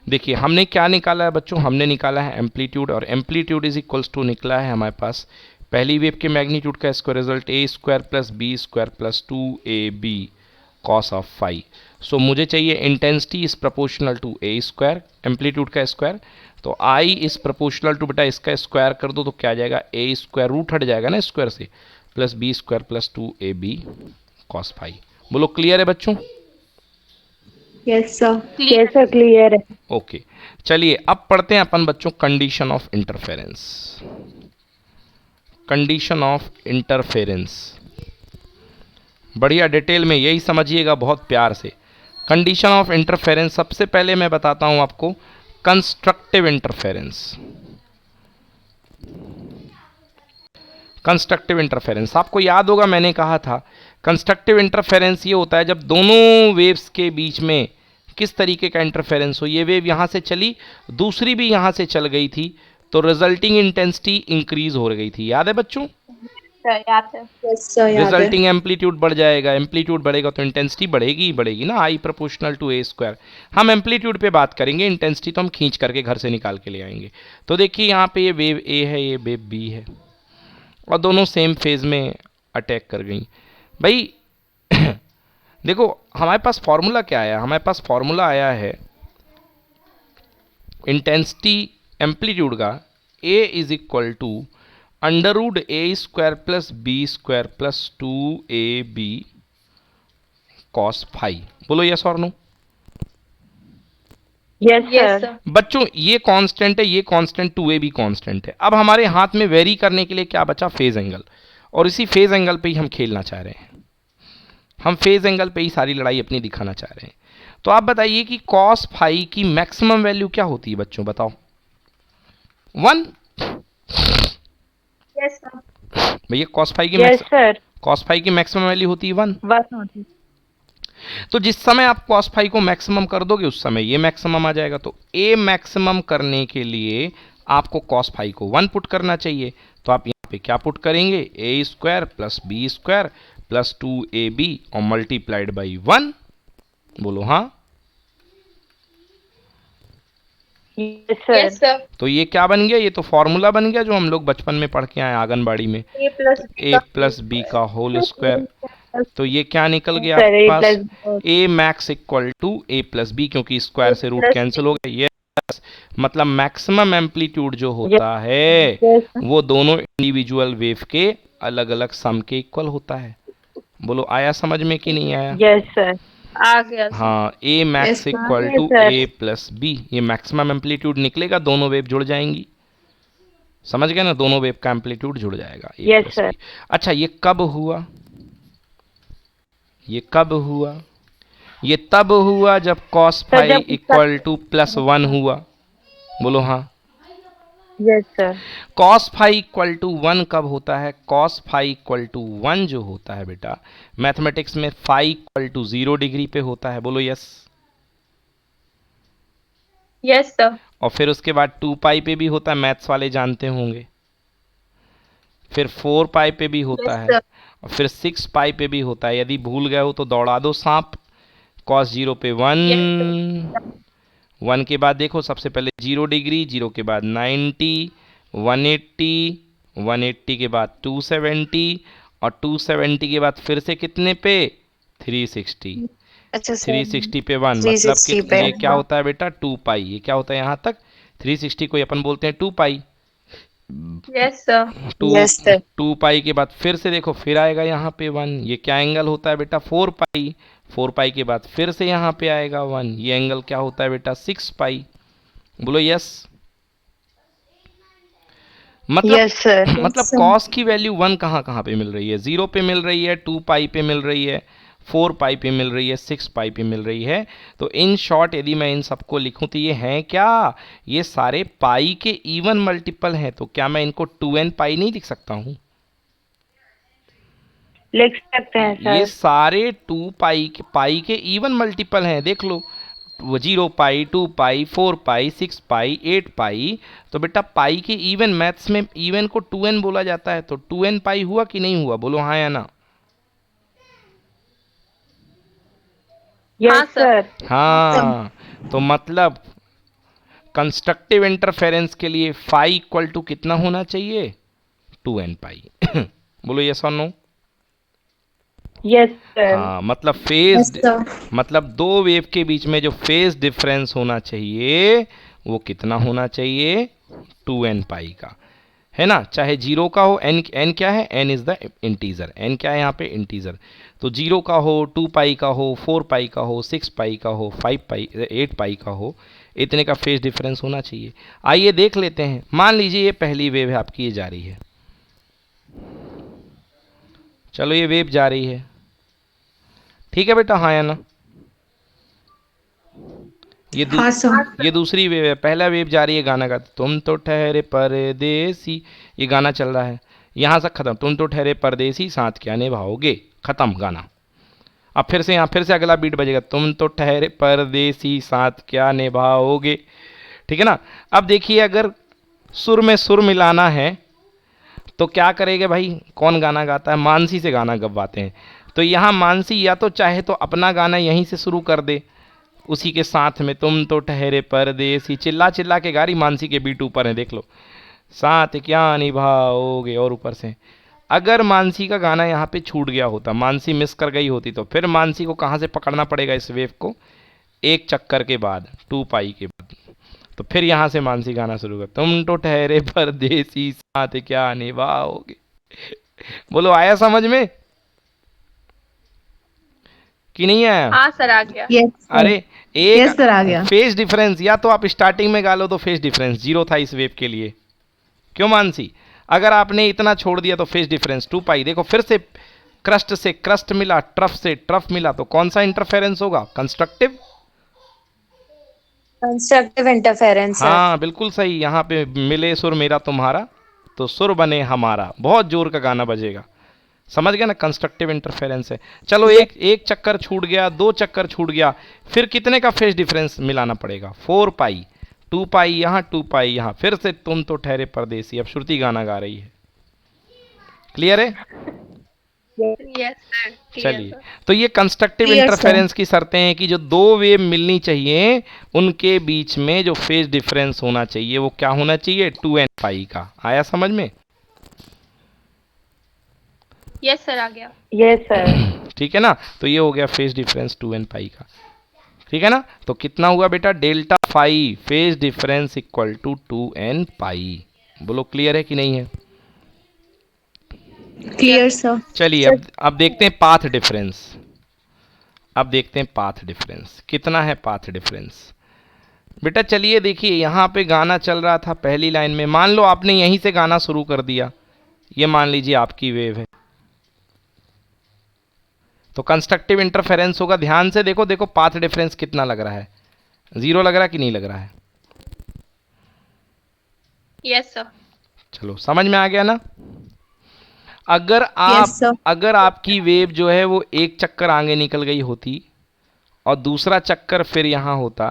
देखिए हमने क्या निकाला है बच्चों? हमने निकाला है एम्पलीट्यूड, और एम्पलीट्यूड इज इक्वल्स टू निकला है हमारे पास पहली वेव के मैग्नीट्यूड का square, result a square plus b square plus 2ab cos of phi. So मुझे चाहिए intensity is proportional to A square, amplitude का स्क्वायर, तो आई इज प्रोपोर्शनल टू, बेटा इसका स्क्वायर कर दो तो क्या आ जाएगा? ए स्क्वायर, रूट हट जाएगा ना स्क्वायर से, plus b square plus 2ab cos phi. बोलो क्लियर है बच्चों? Yes, sir. Yes sir, clear है। ओके चलिए अब पढ़ते हैं अपन बच्चों condition of interference. Condition of interference बढ़िया डिटेल में यही समझिएगा बहुत प्यार से। कंडीशन ऑफ इंटरफेरेंस, सबसे पहले मैं बताता हूं आपको कंस्ट्रक्टिव इंटरफेरेंस। कंस्ट्रक्टिव इंटरफेरेंस आपको याद होगा, मैंने कहा था कंस्ट्रक्टिव इंटरफेरेंस ये होता है जब दोनों वेव्स के बीच में किस तरीके का इंटरफेरेंस हो। ये वेव यहाँ से चली, दूसरी भी यहाँ से चल गई थी, तो रिजल्टिंग इंटेंसिटी इंक्रीज हो गई थी। याद है बच्चों? सर याद है। Yes, sir. याद है। रिजल्टिंग एम्पलीट्यूड बढ़ जाएगा, एम्पलीट्यूड बढ़ेगा तो इंटेंसिटी बढ़ेगी ही बढ़ेगी ना, I proportional to A square. हम एम्पलीट्यूड पे बात करेंगे, इंटेंसिटी तो हम खींच करके घर से निकाल के ले आएंगे। तो देखिए यहाँ पे ये वेव ए है, ये वेव बी है, और दोनों सेम फेज में अटैक कर गई। भाई देखो हमारे पास फॉर्मूला क्या आया, हमारे पास फॉर्मूला आया है इंटेंसिटी एम्पलीट्यूड का, a is equal to under root a square plus b square plus 2ab cos phi. बोलो यस और no. Yes yes sir. Sir. बच्चों ये कांस्टेंट है, ये कांस्टेंट 2ab कांस्टेंट है। अब हमारे हाथ में वेरी करने के लिए क्या बचा, फेज एंगल, और इसी फेज एंगल पे ही हम खेलना चाह रहे हैं, हम फेज एंगल पे ही सारी लड़ाई अपनी दिखाना चाह रहे हैं। तो आप बताइए कि कॉस फाई की मैक्सिमम वैल्यू क्या होती है बच्चों, बताओ। 1 यस सर। भैया कॉस फाई की यस सर। कॉस फाई की मैक्सिमम वैल्यू होती है 1। 1 होती। तो जिस समय आप कॉस फाई को मैक्सिमम कर दोगे उस समय ये मैक्सिमम आ जाएगा। तो ए मैक्सिमम करने के लिए आपको कॉस फाई को 1 पुट करना चाहिए। तो आप यहाँ पे क्या पुट करेंगे, a square plus b square plus 2ab और मल्टीप्लाइड बाई 1। बोलो हाँ। Yes sir. Yes sir. तो ये क्या बन गया, ये तो फॉर्मूला बन गया जो हम लोग बचपन में पढ़ के आए आंगनबाड़ी में, a प्लस बी का होल स्क्वायर। तो ये क्या निकल गया सर, आपके a पास, plus a max equal to a plus b, क्योंकि स्क्वायर से रूट कैंसिल हो गया। ये मतलब मैक्सिमम एम्पलीट्यूड जो होता है यस वो दोनों इंडिविजुअल वेव के अलग अलग सम के इक्वल होता है। बोलो आया समझ में कि नहीं आया। Yes sir. आ गया सर। हाँ, a max Yes, equal sir. To Yes, sir. A plus b, ये मैक्सिमम एम्पलीट्यूड निकलेगा, दोनों वेव जुड़ जाएंगी। समझ गए ना, दोनों वेव का एम्पलीट्यूड जुड़ जाएगा A Yes, plus sir. B। अच्छा ये कब हुआ, ये कब हुआ, ये तब हुआ जब cos Sir, फाई जब इक्वल टू +1 हुआ। बोलो हाँ। Yes sir. cos phi equal to 1 कब होता है, cos फाई इक्वल टू 1 जो होता है बेटा मैथमेटिक्स में फाई इक्वल टू 0 डिग्री पे होता है। बोलो यस। Yes sir. और फिर उसके बाद 2 पाई पे भी होता है, मैथ्स वाले जानते होंगे। फिर 4 पाई पे भी होता Yes, है, sir. और फिर 6 पाई पे भी होता है। यदि भूल गए हो तो दौड़ा दो सांप। cos 0 पे 1, 1 के बाद देखो सबसे पहले 0 डिग्री, 0 के बाद 90, 180, 180 के बाद 270, और 270 के बाद फिर से कितने पे, 360। अच्छा सर। 360 पे 1 मतलब 360 कि पे ये क्या होता है बेटा 2 पाई। ये क्या होता है यहाँ तक 360 को अपन बोलते हैं 2 pi. Yes sir. 2 yes sir. 2 pi के बाद फिर से देखो फिर आएगा यहाँ पे 1। ये क्या एंगल होता है बेटा 4 पाई। 4 पाई के बाद फिर से यहाँ पे आएगा 1। ये एंगल क्या होता है बेटा 6 पाई। बोलो यस। मतलब यस सर। मतलब cos की वैल्यू 1 कहाँ कहाँ पे मिल रही है, 0 पे मिल रही है, 2 पाई पे मिल रही है, 4 पाई पे मिल रही है, 6 पाई पे मिल रही है। तो इन शॉर्ट यदि मैं इन सबको लिखूं तो ये हैं क्या, ये सारे पाई के इवन मल्टीपल हैं। तो क्या मैं इनको 2n पाई नहीं लिख सकता हूँ, लिख सकते हैं ये सर। सारे 2 पाई के इवन मल्टीपल हैं। देख लो 0 पाई, 2 पाई, 4 पाई, 6 पाई, 8 पाई। तो बेटा पाई के इवन, मैथ्स में इवन को 2n बोला जाता है। तो 2n पाई हुआ कि नहीं हुआ, बोलो हाँ या ना। Yes sir. हाँ, तो मतलब कंस्ट्रक्टिव इंटरफेरेंस के लिए फाई इक्वल टू कितना होना चाहिए, 2n पाई। बोलो यस और नो। Yes sir. हाँ, मतलब फेज Yes, sir. मतलब दो वेव के बीच में जो फेज डिफरेंस होना चाहिए वो कितना होना चाहिए, 2n पाई का, है ना। चाहे 0 का हो, n क्या है, n is the integer, n क्या है यहाँ पे इंटीजर। तो 0 का हो, 2 पाई का हो, 4 पाई का हो, 6 पाई का हो, 5 पाई 8 पाई का हो, इतने का फेज डिफरेंस होना चाहिए। आइए देख लेते हैं। मान लीजिए ये पहली वेव है आपकी, ये जा रही है। चलो ये वेव जा रही है, ठीक है बेटा, हाँ या ना। हाँ सर। ये दूसरी वेव है। पहला वेव जा रही है गाना का, तुम तो ठहरे परदेसी, ये गाना चल रहा है, यहाँ से खत्म। तुम तो ठहरे परदेसी साथ क्या निभाओगे, खत्म गाना। अब फिर से यहाँ फिर से अगला बीट बजेगा, तुम तो ठहरे परदेसी साथ क्या निभाओगे, ठीक है ना। अब देखिए अगर सुर में सुर मिलाना है तो क्या करेंगे भाई, कौन गाना गाता है, मानसी से गाना गवाते हैं। तो यहाँ मानसी या तो चाहे तो अपना गाना यहीं से शुरू कर दे, उसी के साथ में तुम तो ठहरे परदेसी चिल्ला चिल्ला के गारी, मानसी के बीट ऊपर है देख लो, साथ क्या निभाओगे, और ऊपर से अगर मानसी का गाना यहाँ पे छूट गया होता, मानसी मिस कर गई होती, तो फिर मानसी को कहाँ से पकड़ना पड़ेगा इस वेव को? एक चक्कर के बाद, 2 पाई के बाद। तो फिर यहाँ से मानसी गाना शुरू कर, तुम तो ठहरे परदेसी साथ क्या निभाओगे। बोलो आया समझ में कि नहीं आया? हाँ सर आ गया। Yes, sir. अरे Yes, sir, आ गया। एक फेज डिफरेंस, या तो आप स्टार्टिंग में गा लो तो फेज डिफरेंस 0 था इस वेव के लिए। क्यों मानसी? अगर आपने इतना छोड़ दिया तो फेज डिफरेंस 2 पाई। देखो फिर से क्रस्ट से क्रस्ट मिला, ट्रफ से ट्रफ मिला, तो कौन सा इंटरफेरेंस होगा? कंस्ट्रक्टिव। कंस्ट्रक्टिव इंटरफेरेंस है। हाँ बिल्कुल सही। यहाँ पे मिले सुर मेरा तुम्हारा तो सुर बने हमारा, बहुत जोर का गाना बजेगा। समझ गया ना? कंस्ट्रक्टिव इंटरफेरेंस है। चलो एक चक्कर छूट गया, 2 चक्कर छूट गया, फिर कितने का फेज डिफरेंस मिलाना पड़ेगा? 4 पाई। 2 पाई यहाँ, 2 पाई यहाँ, फिर से तुम तो ठहरे परदेसी। अब श्रुति गाना गा रही है। क्लियर है? Yes sir. चलिए, तो ये कंस्ट्रक्टिव Clear, इंटरफेरेंस की शर्तें हैं कि जो 2 वेव मिलनी चाहिए उनके बीच में जो फेज डिफरेंस होना चाहिए वो क्या होना चाहिए? 2n पाई का। आया समझ में? यस सर आ गया। Yes sir. ठीक है ना? तो ये हो गया फेज डिफरेंस 2n पाई का। ठीक है ना? तो कितना हुआ बेटा? Delta phi phase difference equal to 2n pi. बोलो क्लियर है कि नहीं है? Clear, sir. चलिए अब देखते हैं पाथ डिफरेंस। अब देखते हैं पाथ डिफरेंस कितना है। पाथ डिफरेंस बेटा चलिए देखिए, यहाँ पे गाना चल रहा था पहली लाइन में, मान लो आपने यहीं से गाना शुरू कर दिया, ये मान लीजिए आपकी वेव है, तो कंस्ट्रक्टिव इंटरफेरेंस होगा। ध्यान से देखो, देखो पाथ डिफरेंस कितना लग रहा है? 0 लग रहा है कि नहीं लग रहा है? Yes sir. चलो समझ में आ गया ना? अगर Yes, sir. अगर आपकी वेव जो है वो एक चक्कर आगे निकल गई होती और दूसरा चक्कर फिर यहाँ होता,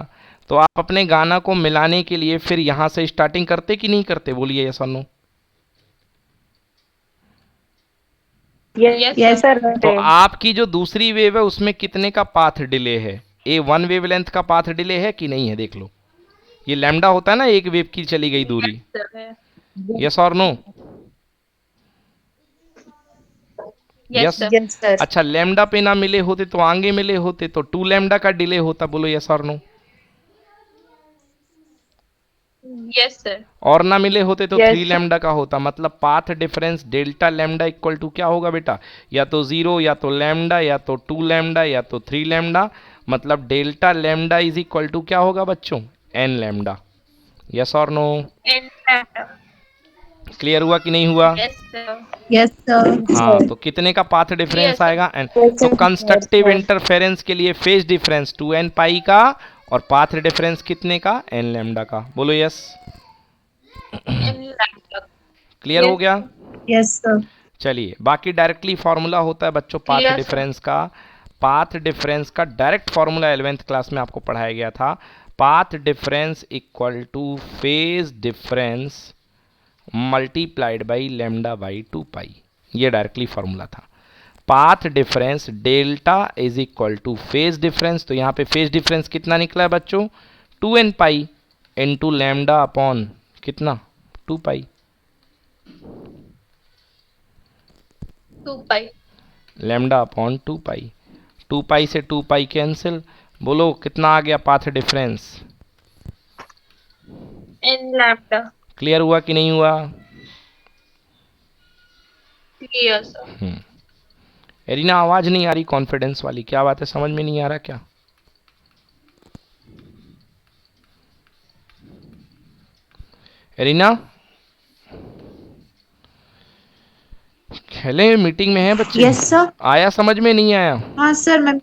तो आप अपने गाना को मिलाने के लिए फिर यहाँ से स्टार्टिंग करते कि नहीं करते? बोलिए यस और नो। Yes sir. तो आपकी जो दूसरी वेव है उसमें कितने का पाथ डिले है? 1 वेवलेंथ का पाथ डिले है कि नहीं है? देख लो, ये लैम्डा होता है ना एक वेव की चली गई दूरी। यस और no? Yes sir. Yes sir. अच्छा, लैम्डा पे ना मिले होते तो आगे मिले होते तो 2 लैम्डा का डिले होता। बोलो यस और नो? Yes sir. और ना मिले होते तो Yes, 3 लैम्डा का होता। मतलब path difference delta lambda equal to क्या होगा बेटा? या तो 0, या तो लैम्डा, या तो 2 लैम्डा, या तो 3 लैम्डा। मतलब delta lambda is equal to क्या होगा बच्चों? n lambda. यस और नो? क्लियर हुआ कि नहीं हुआ? Yes sir. Yes, sir. हाँ, तो कितने का पाथ डिफरेंस Yes, आएगा? n। तो कंस्ट्रक्टिव इंटरफेरेंस के लिए फेज डिफरेंस 2n पाई का और पाथ डिफरेंस कितने का? n लैम्डा का। बोलो यस। क्लियर हो गया? Yes, sir. चलिए, बाकी डायरेक्टली फार्मूला होता है बच्चों पाथ Clear, sir. डिफरेंस का। पाथ डिफरेंस का डायरेक्ट फार्मूला 11th क्लास में आपको पढ़ाया गया था। Path difference equal two phase difference multiplied by lambda by 2 पाई। ये डायरेक्टली फार्मूला था। Path difference delta is equal two phase difference, तो यहाँ पे फेज डिफरेंस कितना निकला है बच्चों? 2n pi into lambda upon कितना? 2 पाई। 2 पाई। लैम्डा अपॉन 2 पाई। 2 पाई से 2 पाई कैंसिल। बोलो कितना आ गया path difference? n lambda. Clear हुआ कि नहीं हुआ? Clear sir. एरिना आवाज नहीं आ रही कॉन्फिडेंस वाली, क्या बात है? समझ में नहीं आ रहा क्या? एरिना खेले मीटिंग में है बच्चे? Yes, sir. आया समझ में नहीं आया? हाँ सर, मैं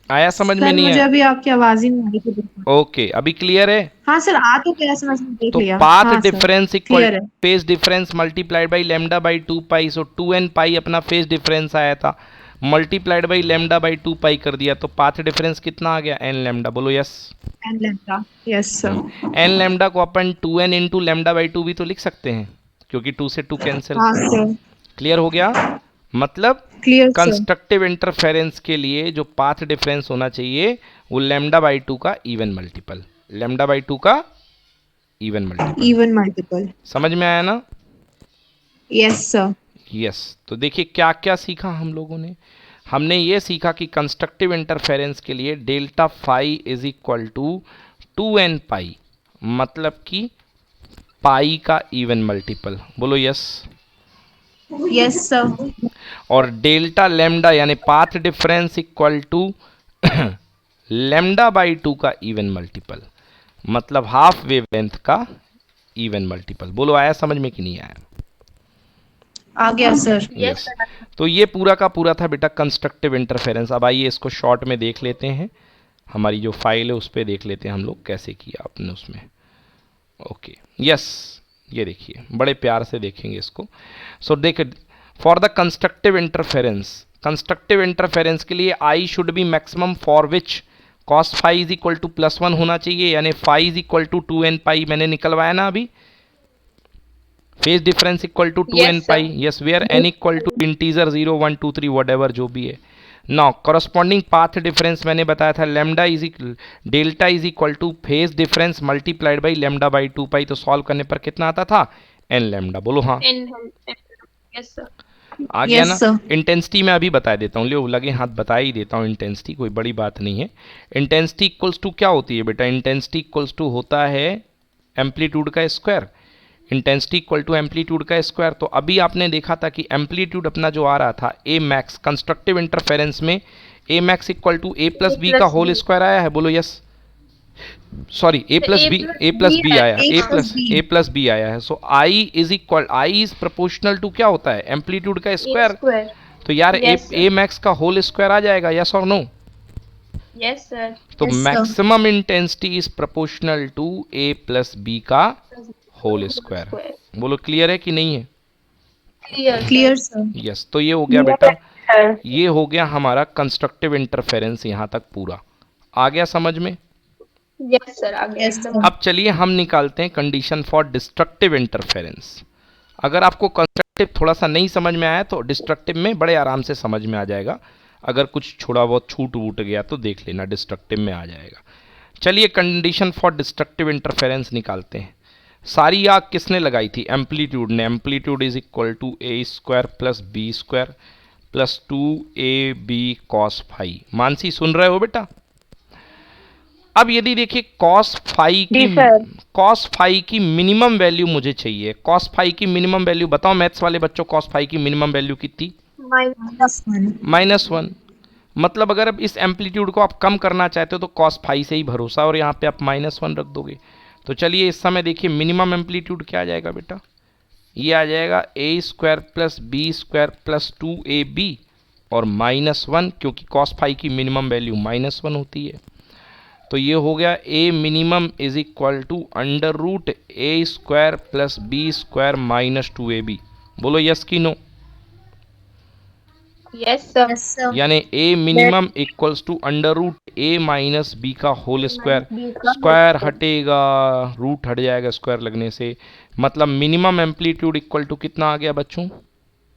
आया समझ में सर नहीं मुझे आया? अभी आपकी आवाज ही नहीं आ रही थी बिल्कुल। ओके, अभी क्लियर है? हाँ सर, आ तो क्या समझ में देख तो लिया। पाथ हाँ सर, डिफरेंस clear इक्वल है। Phase difference multiplied by lambda by 2 pi. So 2n pi अपना फेज डिफरेंस आया था, multiplied by lambda by 2 pi कर दिया, तो पाथ डिफरेंस कितना आ गया? n lambda. बोलो yes. And lambda. Yes, sir. n lambda को अपन 2n इंटू लैम्डा बाई 2 भी तो लिख सकते हैं, क्योंकि 2 से 2 कैंसिल। हाँ सर, क्लियर हो गया? मतलब clear sir. कंस्ट्रक्टिव इंटरफेरेंस के लिए जो पाथ डिफरेंस होना चाहिए वो लैम्डा बाई 2 का इवन मल्टीपल। लैम्डा बाई 2 का इवन मल्टीपल। Even multiple. समझ में आया ना? Yes, sir. यस तो देखिए क्या क्या सीखा हम लोगों ने। हमने ये सीखा कि कंस्ट्रक्टिव इंटरफेरेंस के लिए delta phi is equal to 2n pi, मतलब कि पाई का इवन मल्टीपल। बोलो यस। Yes, sir. और डेल्टा लैम्डा यानी path difference equal to lambda by 2 का इवन मल्टीपल, मतलब हाफ वेवलेंथ का इवन मल्टीपल। बोलो आया समझ में कि नहीं आया? आ गया सर। यस तो ये पूरा का पूरा था बेटा कंस्ट्रक्टिव इंटरफेरेंस। अब आइए इसको शॉर्ट में देख लेते हैं, हमारी जो फाइल है उस पर देख लेते हैं हम लोग कैसे किया आपने उसमें। ओके यस ये देखिए बड़े प्यार से देखेंगे इसको। सो देख फॉर द कंस्ट्रक्टिव इंटरफेरेंस के लिए I should be maximum for which cos phi is equal to +1 होना चाहिए, यानी phi is equal to 2n pi मैंने निकलवाया ना अभी। Phase difference equal to 2n pi, yes where n equal to integer 0 1 2 3 what जो भी है। नाउ करस्पॉन्डिंग पाथ डिफरेंस मैंने बताया था delta is equal two phase difference multiplied by lambda by 2 पाई, तो सॉल्व करने पर कितना आता था n लैम्डा। बोलो हाँ यस सर। आ गया Yes, ना। sir. इंटेंसिटी मैं अभी बता देता हूँ, लियो लगे हाथ बता ही देता हूँ। इंटेंसिटी कोई बड़ी बात नहीं है। इंटेंसिटी इक्वल्स टू क्या होती है बेटा? इंटेंसिटी इक्वल्स टू होता है एम्पलीट्यूड का square. Intensity equal to amplitude का स्क्वायर। तो अभी आपने देखा था कि एम्पलीट्यूड अपना जो आ रहा था ए मैक्स कंस्ट्रक्टिव इंटरफेरेंस में a max equal to a plus B का होल स्क्वायर आया है। बोलो yes. Sorry a plus b आया, ए प्लस बी आया है। So I is proportional to क्या होता है? एम्पलीट्यूड का स्क्वायर। तो यार ए मैक्स का होल स्क्वायर आ जाएगा, यस और नो? Yes sir. तो Yes, sir. Maximum intensity is proportional to a plus B का होल स्क्वायर। बोलो क्लियर है कि नहीं है? Clear, sir. यस तो ये हो गया बेटा, ये हो गया हमारा कंस्ट्रक्टिव इंटरफेरेंस यहाँ तक पूरा आ गया समझ में। यस सर आ गया। Yes, sir. अब चलिए हम निकालते हैं कंडीशन फॉर डिस्ट्रक्टिव इंटरफेरेंस। अगर आपको कंस्ट्रक्टिव थोड़ा सा नहीं समझ में आया तो डिस्ट्रक्टिव में बड़े आराम से समझ में आ जाएगा। अगर कुछ थोड़ा बहुत छूट वूट गया तो देख लेना, डिस्ट्रक्टिव में आ जाएगा। चलिए कंडीशन फॉर डिस्ट्रक्टिव इंटरफेरेंस निकालते हैं। सारी आग किसने लगाई थी? एम्पलीट्यूड ने। Amplitude is equal to A square plus b square plus 2ab cos phi. Mansi सुन रहे हो बेटा? अब यदि देखिए कॉस फाई की मिनिमम वैल्यू मुझे चाहिए। कॉस फाई की मिनिमम वैल्यू बताओ मैथ्स वाले बच्चों, कॉस फाई की मिनिमम वैल्यू कितनी? -1। मतलब अगर अब इस एम्पलीट्यूड को आप कम करना चाहते हो तो कॉस फाई से ही भरोसा, और यहाँ पे आप -1 रख दोगे। तो चलिए इस समय देखिए मिनिमम एम्पलीट्यूड क्या आ जाएगा बेटा? ये आ जाएगा a square plus b square plus 2ab और -1, क्योंकि कॉस फाई की मिनिमम वैल्यू -1 होती है। तो ये हो गया a minimum is equal to under root a square plus b square -2ab। बोलो यस कि नो? Yes sir. यानी a minimum equals to under root a minus b का होल स्क्वायर। स्क्वायर हटेगा, रूट हट जाएगा स्क्वायर लगने से, मतलब मिनिमम एम्पलीट्यूड इक्वल टू कितना आ गया बच्चों?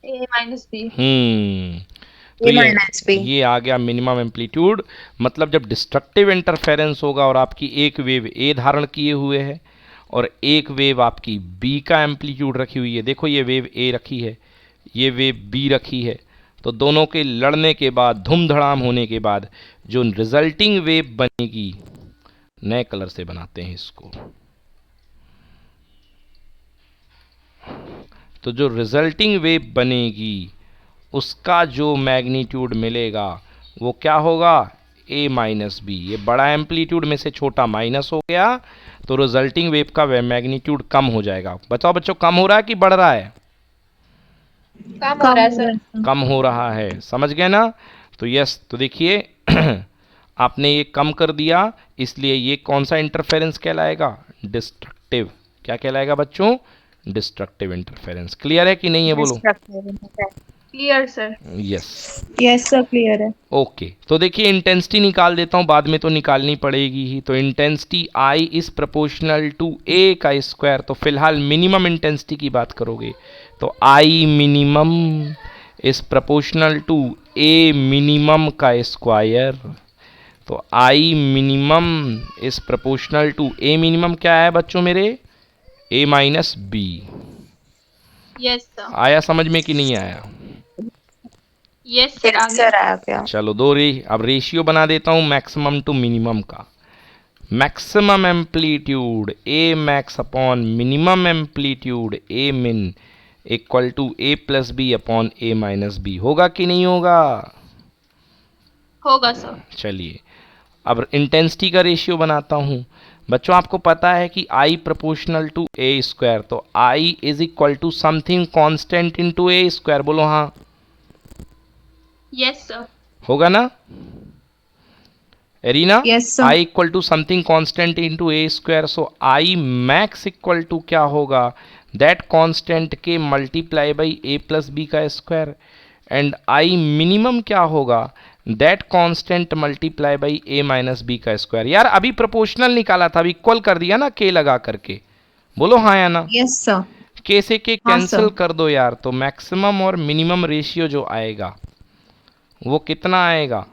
ए माइनस बी। तो ये आ गया मिनिमम एम्पलीट्यूड। मतलब जब डिस्ट्रक्टिव इंटरफेरेंस होगा और आपकी एक वेव ए धारण किए हुए है और एक वेव आपकी बी का एम्पलीट्यूड रखी हुई है। देखो ये वेव ए रखी है, ये वेव बी रखी है, तो दोनों के लड़ने के बाद, धूम धड़ाम होने के बाद जो रिजल्टिंग वेव बनेगी, नए कलर से बनाते हैं इसको, तो जो रिजल्टिंग वेव बनेगी उसका जो मैग्नीट्यूड मिलेगा वो क्या होगा? a minus b. ये बड़ा एम्पलीट्यूड में से छोटा माइनस हो गया तो रिजल्टिंग वेव का मैग्नीट्यूड कम हो जाएगा। बताओ बच्चों कम हो रहा है कि बढ़ रहा है? कम हो रहा है सर। कम हो रहा है, समझ गए ना? तो यस तो देखिए आपने ये कम कर दिया, इसलिए ये कौन सा इंटरफेरेंस कहलाएगा? डिस्ट्रक्टिव। क्या कहलाएगा बच्चों? Destructive interference. क्लियर है कि नहीं है? बोलो clear sir. Yes Yes, sir. Clear है। ओके तो देखिए इंटेंसिटी निकाल देता हूँ, बाद में तो निकालनी पड़ेगी ही। तो intensity I is proportional to a का स्क्वायर। तो फिलहाल मिनिमम इंटेंसिटी की बात करोगे तो I minimum is proportional to a minimum का स्क्वायर। तो I minimum is proportional to a minimum क्या है बच्चों मेरे? A minus b. Yes sir. आया समझ में कि नहीं आया? यस सर, आ यस गया। सर आ गया। चलो अब रेशियो बना देता हूँ मैक्सिमम टू मिनिमम का। Maximum amplitude a max upon minimum amplitude a min equal to a plus b upon a minus b. होगा कि नहीं होगा? होगा सर। चलिए अब इंटेंसिटी का रेशियो बनाता हूँ। बच्चों आपको पता है कि I proportional to A square, तो I is equal to something constant into a square. बोलो हाँ। Yes sir. होगा ना Arina? Yes, sir. I equal to something constant into a square, so I max equal to क्या होगा? That constant के multiply by a plus B का square. And I minimum क्या होगा? That constant multiply by a minus b का square. यार अभी proportional निकाला था, अभी इक्वल कर दिया ना के लगा करके। बोलो हाँ या ना? Yes, sir. के से के हाँ, कैंसिल sir. कर दो यार, तो मैक्सिमम और मिनिमम रेशियो जो आएगा वो कितना आएगा?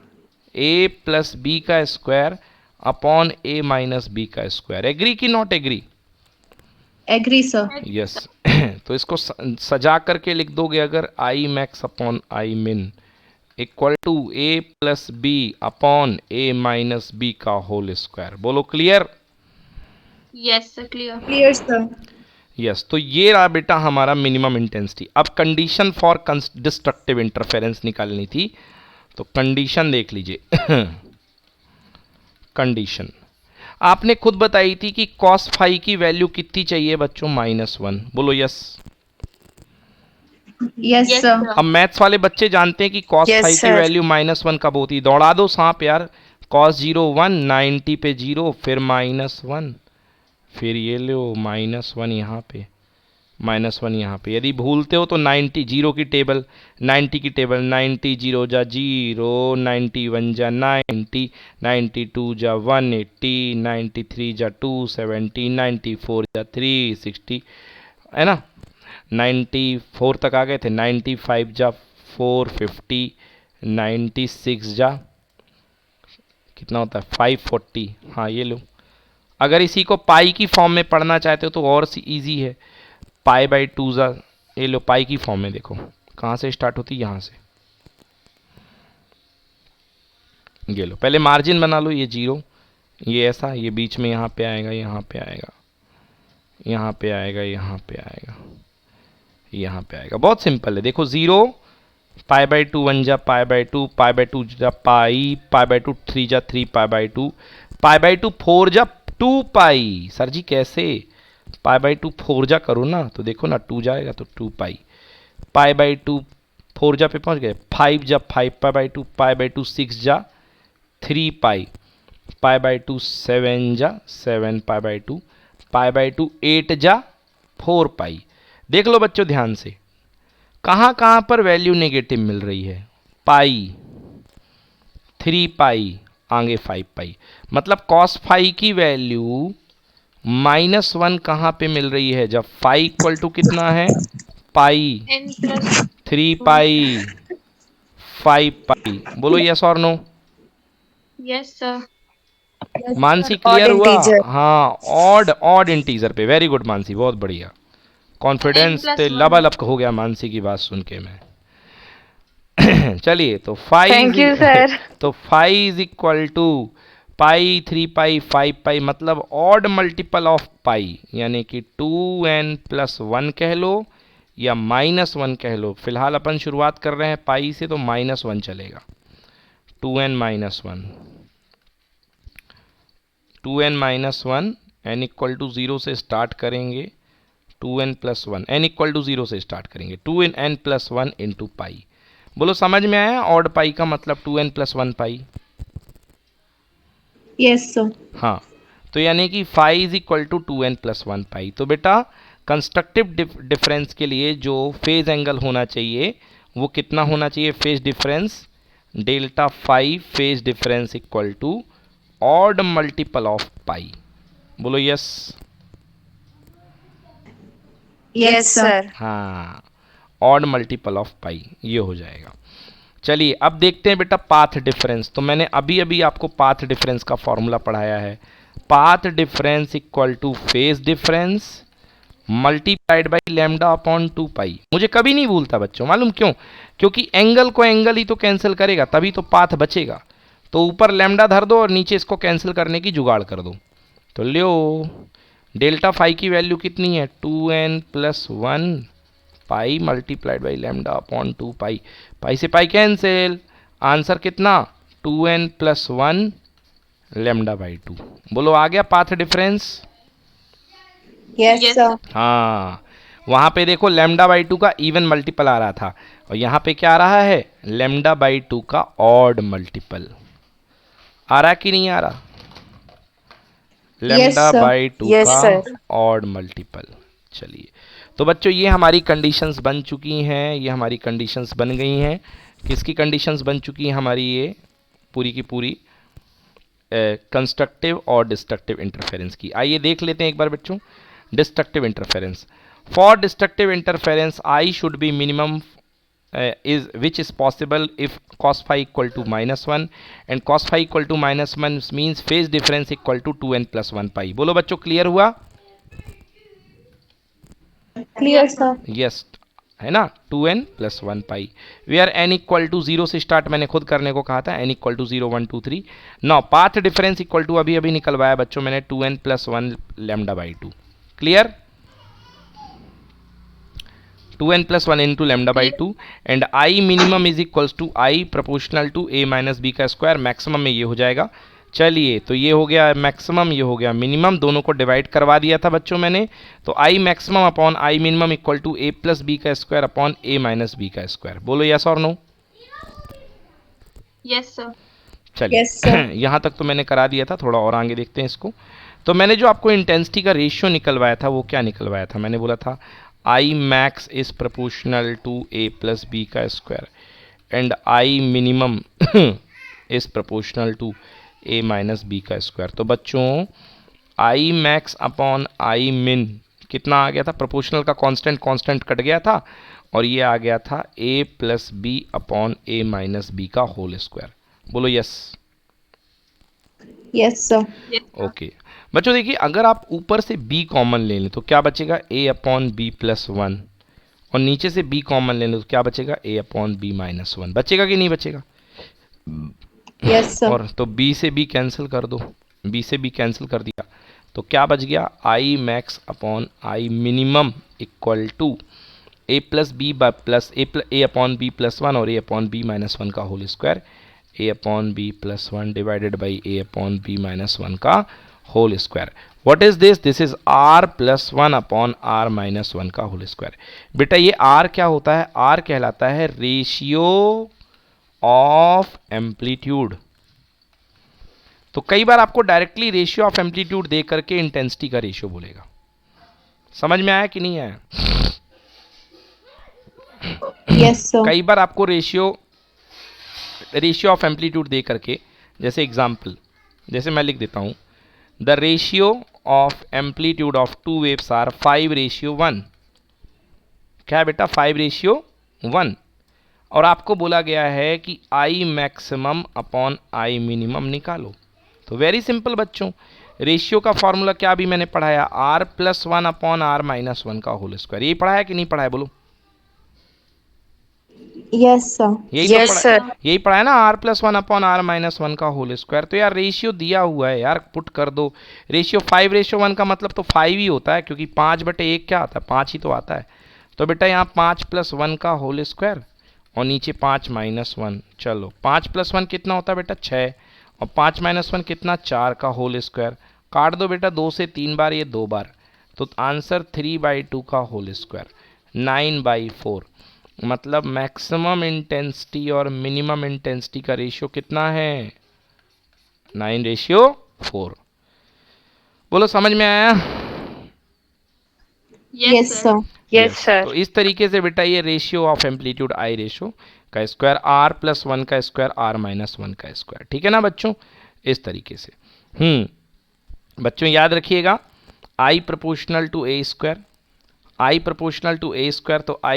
ए प्लस बी का square upon a minus b का स्क्वायर। एग्री कि not agree? Agree, sir. Yes तो इसको सजा करके लिख दोगे अगर I max upon I min equal to a plus b upon a minus b का होल स्क्वायर। बोलो clear? Yes sir, clear. Clear, sir. Yes तो ये रहा बेटा हमारा मिनिमम इंटेंसिटी। अब कंडीशन फॉर डिस्ट्रक्टिव इंटरफेरेंस निकालनी थी, तो कंडीशन देख लीजिए। कंडीशन आपने खुद बताई थी कि cos फाई की वैल्यू कितनी चाहिए बच्चों? -1। बोलो yes. Yes, Yes, sir. sir. अब मैथ्स वाले बच्चे जानते हैं कि cos Yes, फाई की sir. वैल्यू -1 कब होती है। दौड़ा दो सांप यार। cos 0 1, 90 पे 0, फिर -1, फिर ये लो -1 यहाँ पे, -1 यहाँ पे। यदि भूलते हो तो 90 0 की टेबल, 90 की टेबल, 90 0 जा 0, 91 जा 90, 92 जा 180, 93 जा 270, 94 जा 360, है ना? 94 तक आ गए थे। 95 जा 450, 96 जा कितना होता है 540। हाँ ये लो। अगर इसी को पाई की फॉर्म में पढ़ना चाहते हो तो और सी ईजी है। पाई बाई 2 जा, ये लो पाई की फॉर्म में। देखो कहाँ से स्टार्ट होती है, यहाँ से। ये लो पहले मार्जिन बना लो। ये 0, ये ऐसा, ये बीच में यहाँ पे आएगा, यहाँ पे आएगा, यहाँ पे आएगा, यहाँ पे आएगा, यहाँ पे आएगा। बहुत सिंपल है। देखो 0 पाई बाई 2 1 जा पाई बाई 2, पाई बाई 2 जा पाई बाई 2 3 जा 3 पाई बाई 2, पाई बाई 2 4 जा 2 पाई। सर जी कैसे? पाई बाई 2 4 जा करो ना, तो देखो ना 2 जाएगा तो 2 पाई। पाई बाई 2 4 जा पे पहुँच गए। 5 जा 5 पाई बाई 2, पाई बाई 2 6 जा 3 पाई, पाई बाई 2 7 जा 7 पाई बाई 2, पाई बाई 2 8 जा 4 पाई। देख लो बच्चों ध्यान से, कहाँ कहाँ पर वैल्यू नेगेटिव मिल रही है? पाई, 3 पाई, आगे 5 पाई। मतलब cos फाई की वैल्यू -1 कहाँ पे मिल रही है? जब फाई इक्वल टू कितना है? Pi, n plus 3 pi, 5 pi. बोलो यस और no? Yes sir. Mansi Odd clear हुआ? integer. हाँ ऑड इंटीजर पे। वेरी गुड मानसी, बहुत बढ़िया। Confidence N+1. ते लबल अप हो गया मानसी की बात सुन के मैं। चलिए तो Thank you, sir. तो 5 is equal to pi, 3 pi, 5 पाई, मतलब ऑड मल्टीपल ऑफ पाई, यानी कि 2n+1 कह लो या -1 कह लो। फिलहाल अपन शुरुआत कर रहे हैं पाई से, तो -1 चलेगा। 2n-1, 2n-1, n equal to 0 से स्टार्ट करेंगे। 2n+1, n इक्वल टू 0 से स्टार्ट करेंगे। 2n+1 into pi. बोलो समझ में आया? ऑड पाई का मतलब 2n+1 पाई। Yes, sir. हाँ तो यानी कि 5 इज इक्वल टू 2n+1 पाई। तो बेटा कंस्ट्रक्टिव डिफरेंस के लिए जो फेज एंगल होना चाहिए वो कितना होना चाहिए? Phase difference delta 5 phase difference equal to odd multiple of pi. बोलो यस। Yes, sir. हाँ ऑड मल्टीपल ऑफ पाई ये हो जाएगा। चलिए अब देखते हैं बेटा पाथ डिफरेंस। तो मैंने अभी अभी आपको पाथ डिफरेंस का फॉर्मूला पढ़ाया है। Path difference equal two phase difference multiplied by lambda upon 2 पाई। मुझे कभी नहीं भूलता बच्चों, मालूम क्यों? क्योंकि एंगल को एंगल ही तो कैंसिल करेगा, तभी तो पाथ बचेगा। तो ऊपर लैम्डा धर दो और नीचे इसको कैंसिल करने की जुगाड़ कर दो। तो लियो डेल्टा फाई की वैल्यू कितनी है? 2n plus 1 pi multiplied by lambda upon 2 पाई। पाई से पाई कैंसिल, आंसर कितना? 2n plus 1 lambda by 2। बोलो आ गया path difference? Yes, Yes, sir. हाँ, वहाँ पे देखो लैम्डा बाई 2 का इवन मल्टीपल आ रहा था और यहाँ पे क्या आ रहा है? लैम्डा बाई 2 का ऑड मल्टीपल आ रहा कि नहीं आ रहा? Lambda sir. बाई 2 Yes, का sir. Odd multiple. चलिए, तो बच्चों ये हमारी कंडीशंस बन चुकी हैं, ये हमारी कंडीशंस बन गई हैं। किसकी कंडीशंस बन चुकी हैं हमारी? ये पूरी की पूरी कंस्ट्रक्टिव और डिस्ट्रक्टिव इंटरफेरेंस की। आइए देख लेते हैं एक बार बच्चों। Destructive interference, for destructive interference I should B minimum is which is possible if cos phi equal to -1 and cos phi equal to -1 means phase difference equal to 2n plus 1 pi। बोलो बच्चों clear हुआ? Clear, sir. Yes है ना, 2n plus 1 pi where n equal to 0 से start मैंने खुद करने को कहा था, n equal to 0 1 2 3। Now path difference equal to अभी अभी निकलवाया बच्चों मैंने 2n plus 1 lambda by 2। Clear? 2n plus 1 into lambda by 2 and I minimum is equals to I proportional to a minus b का स्क्वायर। मैक्सिमम में ये हो जाएगा। चलिए, तो ये हो गया मैक्सिमम, ये हो गया मिनिमम, दोनों को डिवाइड करवा दिया था बच्चों मैंने। तो I maximum upon I minimum equal to a plus B का square upon a minus b का स्क्वायर। बोलो यस और नो? yes, sir. चलिए Yes, sir. यहाँ तक तो मैंने करा दिया था, थोड़ा और आगे देखते हैं इसको। तो मैंने जो आपको इंटेंसिटी का रेशियो निकलवाया था वो क्या निकलवाया था? मैंने बोला था I max is proportional to a plus b का square and I minimum is proportional to a minus b का स्क्वायर। तो बच्चों I max upon I min कितना आ गया था? प्रोपोर्शनल का कांस्टेंट कांस्टेंट कट गया था और ये आ गया था a plus b upon a minus b का होल स्क्वायर। बोलो yes. Yes, sir. Yes, sir. Okay बच्चों देखिए, अगर आप ऊपर से b कॉमन ले लें तो क्या बचेगा? a अपॉन बी प्लस 1 और नीचे से b कॉमन ले लें तो क्या बचेगा? a upon b minus 1। बचेगा कि नहीं बचेगा? Yes, sir. और तो b से b कैंसिल कर दो, b से b कैंसिल कर दिया तो क्या बच गया? I max upon I minimum equal to a plus b plus a upon b plus 1 और a अपॉन बी माइनस 1 का whole square, a upon b plus 1 divided by a upon b minus 1 का whole square. What is this? This is r plus 1 upon r minus 1 का whole square. बेटा ये r क्या होता है? r कहलाता है रेशियो ऑफ एम्पलीट्यूड। तो कई बार आपको डायरेक्टली रेशियो ऑफ एम्पलीट्यूड दे करके इंटेंसिटी का रेशियो बोलेगा। समझ में आया कि नहीं आया? Yes, sir. कई बार आपको रेशियो ऑफ एम्पलीट्यूड दे करके, जैसे एग्जांपल, जैसे मैं लिख देता हूं the ratio of amplitude of two waves are 5:1। क्या है बेटा? 5:1। और आपको बोला गया है कि I maximum upon I minimum निकालो। तो वेरी सिंपल बच्चों, रेशियो का फॉर्मूला क्या भी मैंने पढ़ाया? r plus 1 upon r minus 1 का होल स्क्वायर। यही पढ़ाया कि नहीं पढ़ाया? बोलो। Yes, sir. यही Yes, तो sir. यही पढ़ा है ना, r plus 1 upon r minus 1 का होल स्क्वायर। तो यार रेशियो दिया हुआ है यार, पुट कर दो। रेशियो 5:1 का मतलब तो 5 ही होता है, क्योंकि 5/1 क्या आता है? 5 ही तो आता है। तो बेटा यहाँ 5 प्लस 1 का होल स्क्वायर और नीचे 5 माइनस 1। चलो 5 प्लस 1 कितना होता है बेटा? 6 और 5 माइनस 1 कितना? 4 का होल स्क्वायर। काट दो बेटा 2 से 3 बार, ये 2 बार। तो आंसर 3/2 का होल स्क्वायर 9/4। मतलब मैक्सिमम इंटेंसिटी और मिनिमम इंटेंसिटी का रेशियो कितना है? 9:4। बोलो समझ में आया? Yes, sir. Yes, sir. तो इस तरीके से बेटा ये ratio of amplitude I ratio का स्क्वायर, r प्लस 1 का स्क्वायर, r माइनस 1 का स्क्वायर। ठीक है ना बच्चों? इस तरीके से बच्चों याद रखिएगा, I proportional to a square, I proportional to a square, तो a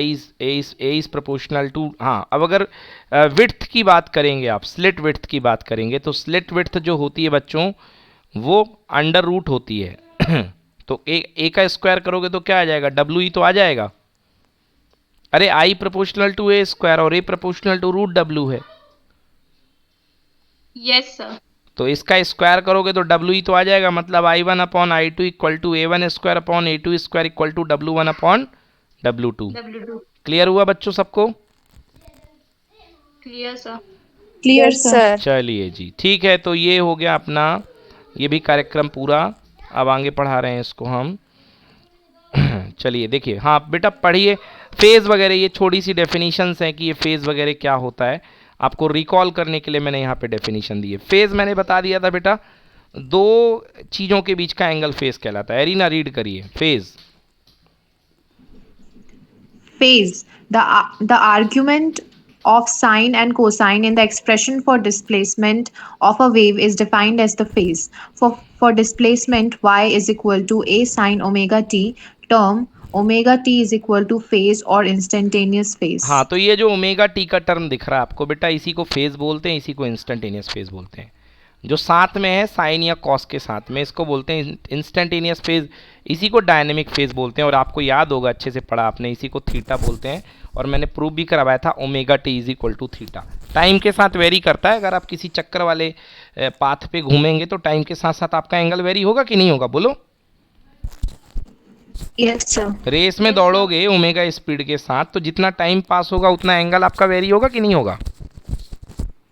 इज प्रोपोर्शनल टू, हाँ अब अगर विड्थ की बात करेंगे, आप स्लिट विड्थ की बात करेंगे, तो स्लिट विड्थ जो होती है बच्चों वो अंडर रूट होती है। तो ए का स्क्वायर करोगे तो क्या आ जाएगा, डब्ल्यू ही तो आ जाएगा। अरे I proportional to A square और A proportional to root W है, Yes, sir. तो इसका स्क्वायर करोगे तो डब्ल्यू ही तो आ जाएगा। मतलब I one upon I two equal to A one square upon A two square equal to W one upon W two. W2. Clear हुआ बच्चों सबको? Clear, sir. Clear, Yes, sir. sir. चलिए जी, ठीक है, तो ये हो गया अपना ये भी कार्यक्रम पूरा। अब आगे पढ़ा रहे हैं इसको हम। चलिए देखिए, हाँ बेटा पढ़िए फेज़ वगैरह, ये छोटी सी डेफिनेशंस हैं कि ये फेज़ वगैरह क्या होता है, आपको रिकॉल करने के लिए मैंने यहाँ पे डेफिनेशन दी है। फेज़ मैंने बता दिया था बेटा, दो चीज़ों के बीच का एंगल फेज़ कहलाता है। एरिना रीड करिए phase. Phase, the argument of sine and cosine in the expression for displacement of a wave is defined as the phase. For displacement y is equal to a sine omega t, term omega t is equal to phase or instantaneous phase. हाँ, तो ये जो omega T का term दिख रहा है आपको बेटा, इसी को फेज़ बोलते हैं, इसी को इंस्टेंटेनियस फेज़ बोलते हैं। जो साथ में है साइन या कॉस के साथ में, इसको बोलते हैं इंस्टेंटेनियस फेज़, इसी को डायनेमिक फेज़ बोलते हैं। और आपको याद होगा, अच्छे से पढ़ा आपने, इसी को थीटा बोलते हैं। और मैंने प्रूव भी करवाया था omega T is equal to theta. Time के साथ वेरी करता है, अगर आप किसी चक्कर वाले पाथ पे घूमेंगे तो टाइम के साथ साथ आपका एंगल वेरी होगा कि नहीं होगा, बोलो? Yes, sir. रेस में दौड़ोगे ओमेगा स्पीड के साथ, तो जितना टाइम पास होगा उतना एंगल आपका वेरी होगा कि नहीं होगा?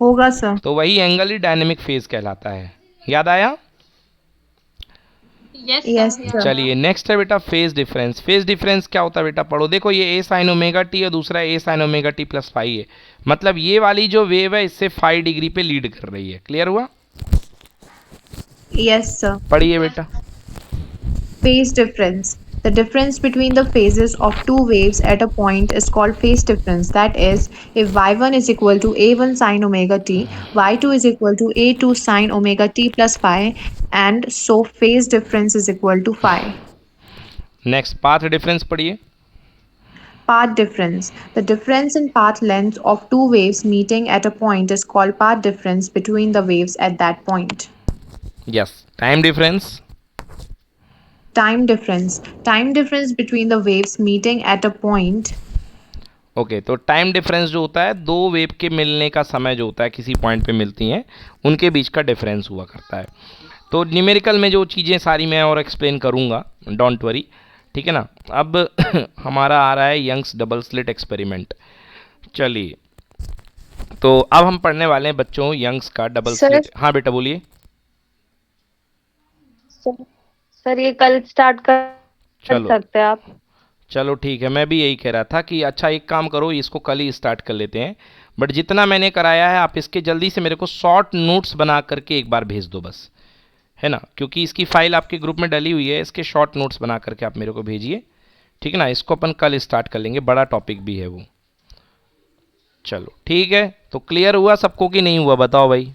होगा सर। तो वही एंगल ही डायनेमिक फेज़ कहलाता है। याद आया? Yes, Yes, sir. sir. चलिए नेक्स्ट है बेटा फेज डिफरेंस। फेज डिफरेंस क्या होता है बेटा, पढ़ो। देखो ये ए साइन ओमेगा टी और दूसरा a sine omega T plus phi है। मतलब ये वाली जो वेव है इससे 5 डिग्री पे लीड कर रही है। क्लियर हुआ? Yes, sir. पढ़िए बेटा। Phase difference. The difference between the phases of two waves at a point is called phase difference. That is, if y1 is equal to a1 sine omega t, y2 is equal to a2 sine omega t plus phi, and so phase difference is equal to phi. Next path difference पढ़िए। Path difference. The difference in path length of two waves meeting at a point is called path difference between the waves at that point. Yes. Time difference. Time difference. Time difference between the waves meeting at a point. Okay, तो time difference जो होता है, दो wave के मिलने का समय जो होता है, किसी पॉइंट पे मिलती हैं उनके बीच का डिफरेंस हुआ करता है। तो न्यूमेरिकल में जो चीज़ें सारी मैं और एक्सप्लेन करूँगा, डोंट वरी, ठीक है ना। अब हमारा आ रहा है यंग्स डबल स्लिट एक्सपेरिमेंट। चलिए, तो अब हम पढ़ने वाले हैं बच्चों यंग्स का डबल Sir? स्लिट। हाँ बेटा बोलिए। सर ये कल स्टार्ट कर चलो सकते हैं आप? चलो ठीक है, मैं भी यही कह रहा था कि अच्छा एक काम करो, इसको कल ही स्टार्ट कर लेते हैं। बट जितना मैंने कराया है आप इसके जल्दी से मेरे को शॉर्ट नोट्स बना करके एक बार भेज दो बस, है ना, क्योंकि इसकी फाइल आपके ग्रुप में डली हुई है। इसके शॉर्ट नोट्स बना करके आप मेरे को भेजिए, ठीक है ना। इसको अपन कल स्टार्ट कर लेंगे, बड़ा टॉपिक भी है वो। चलो ठीक है, तो क्लियर हुआ सबको कि नहीं हुआ, बताओ भाई?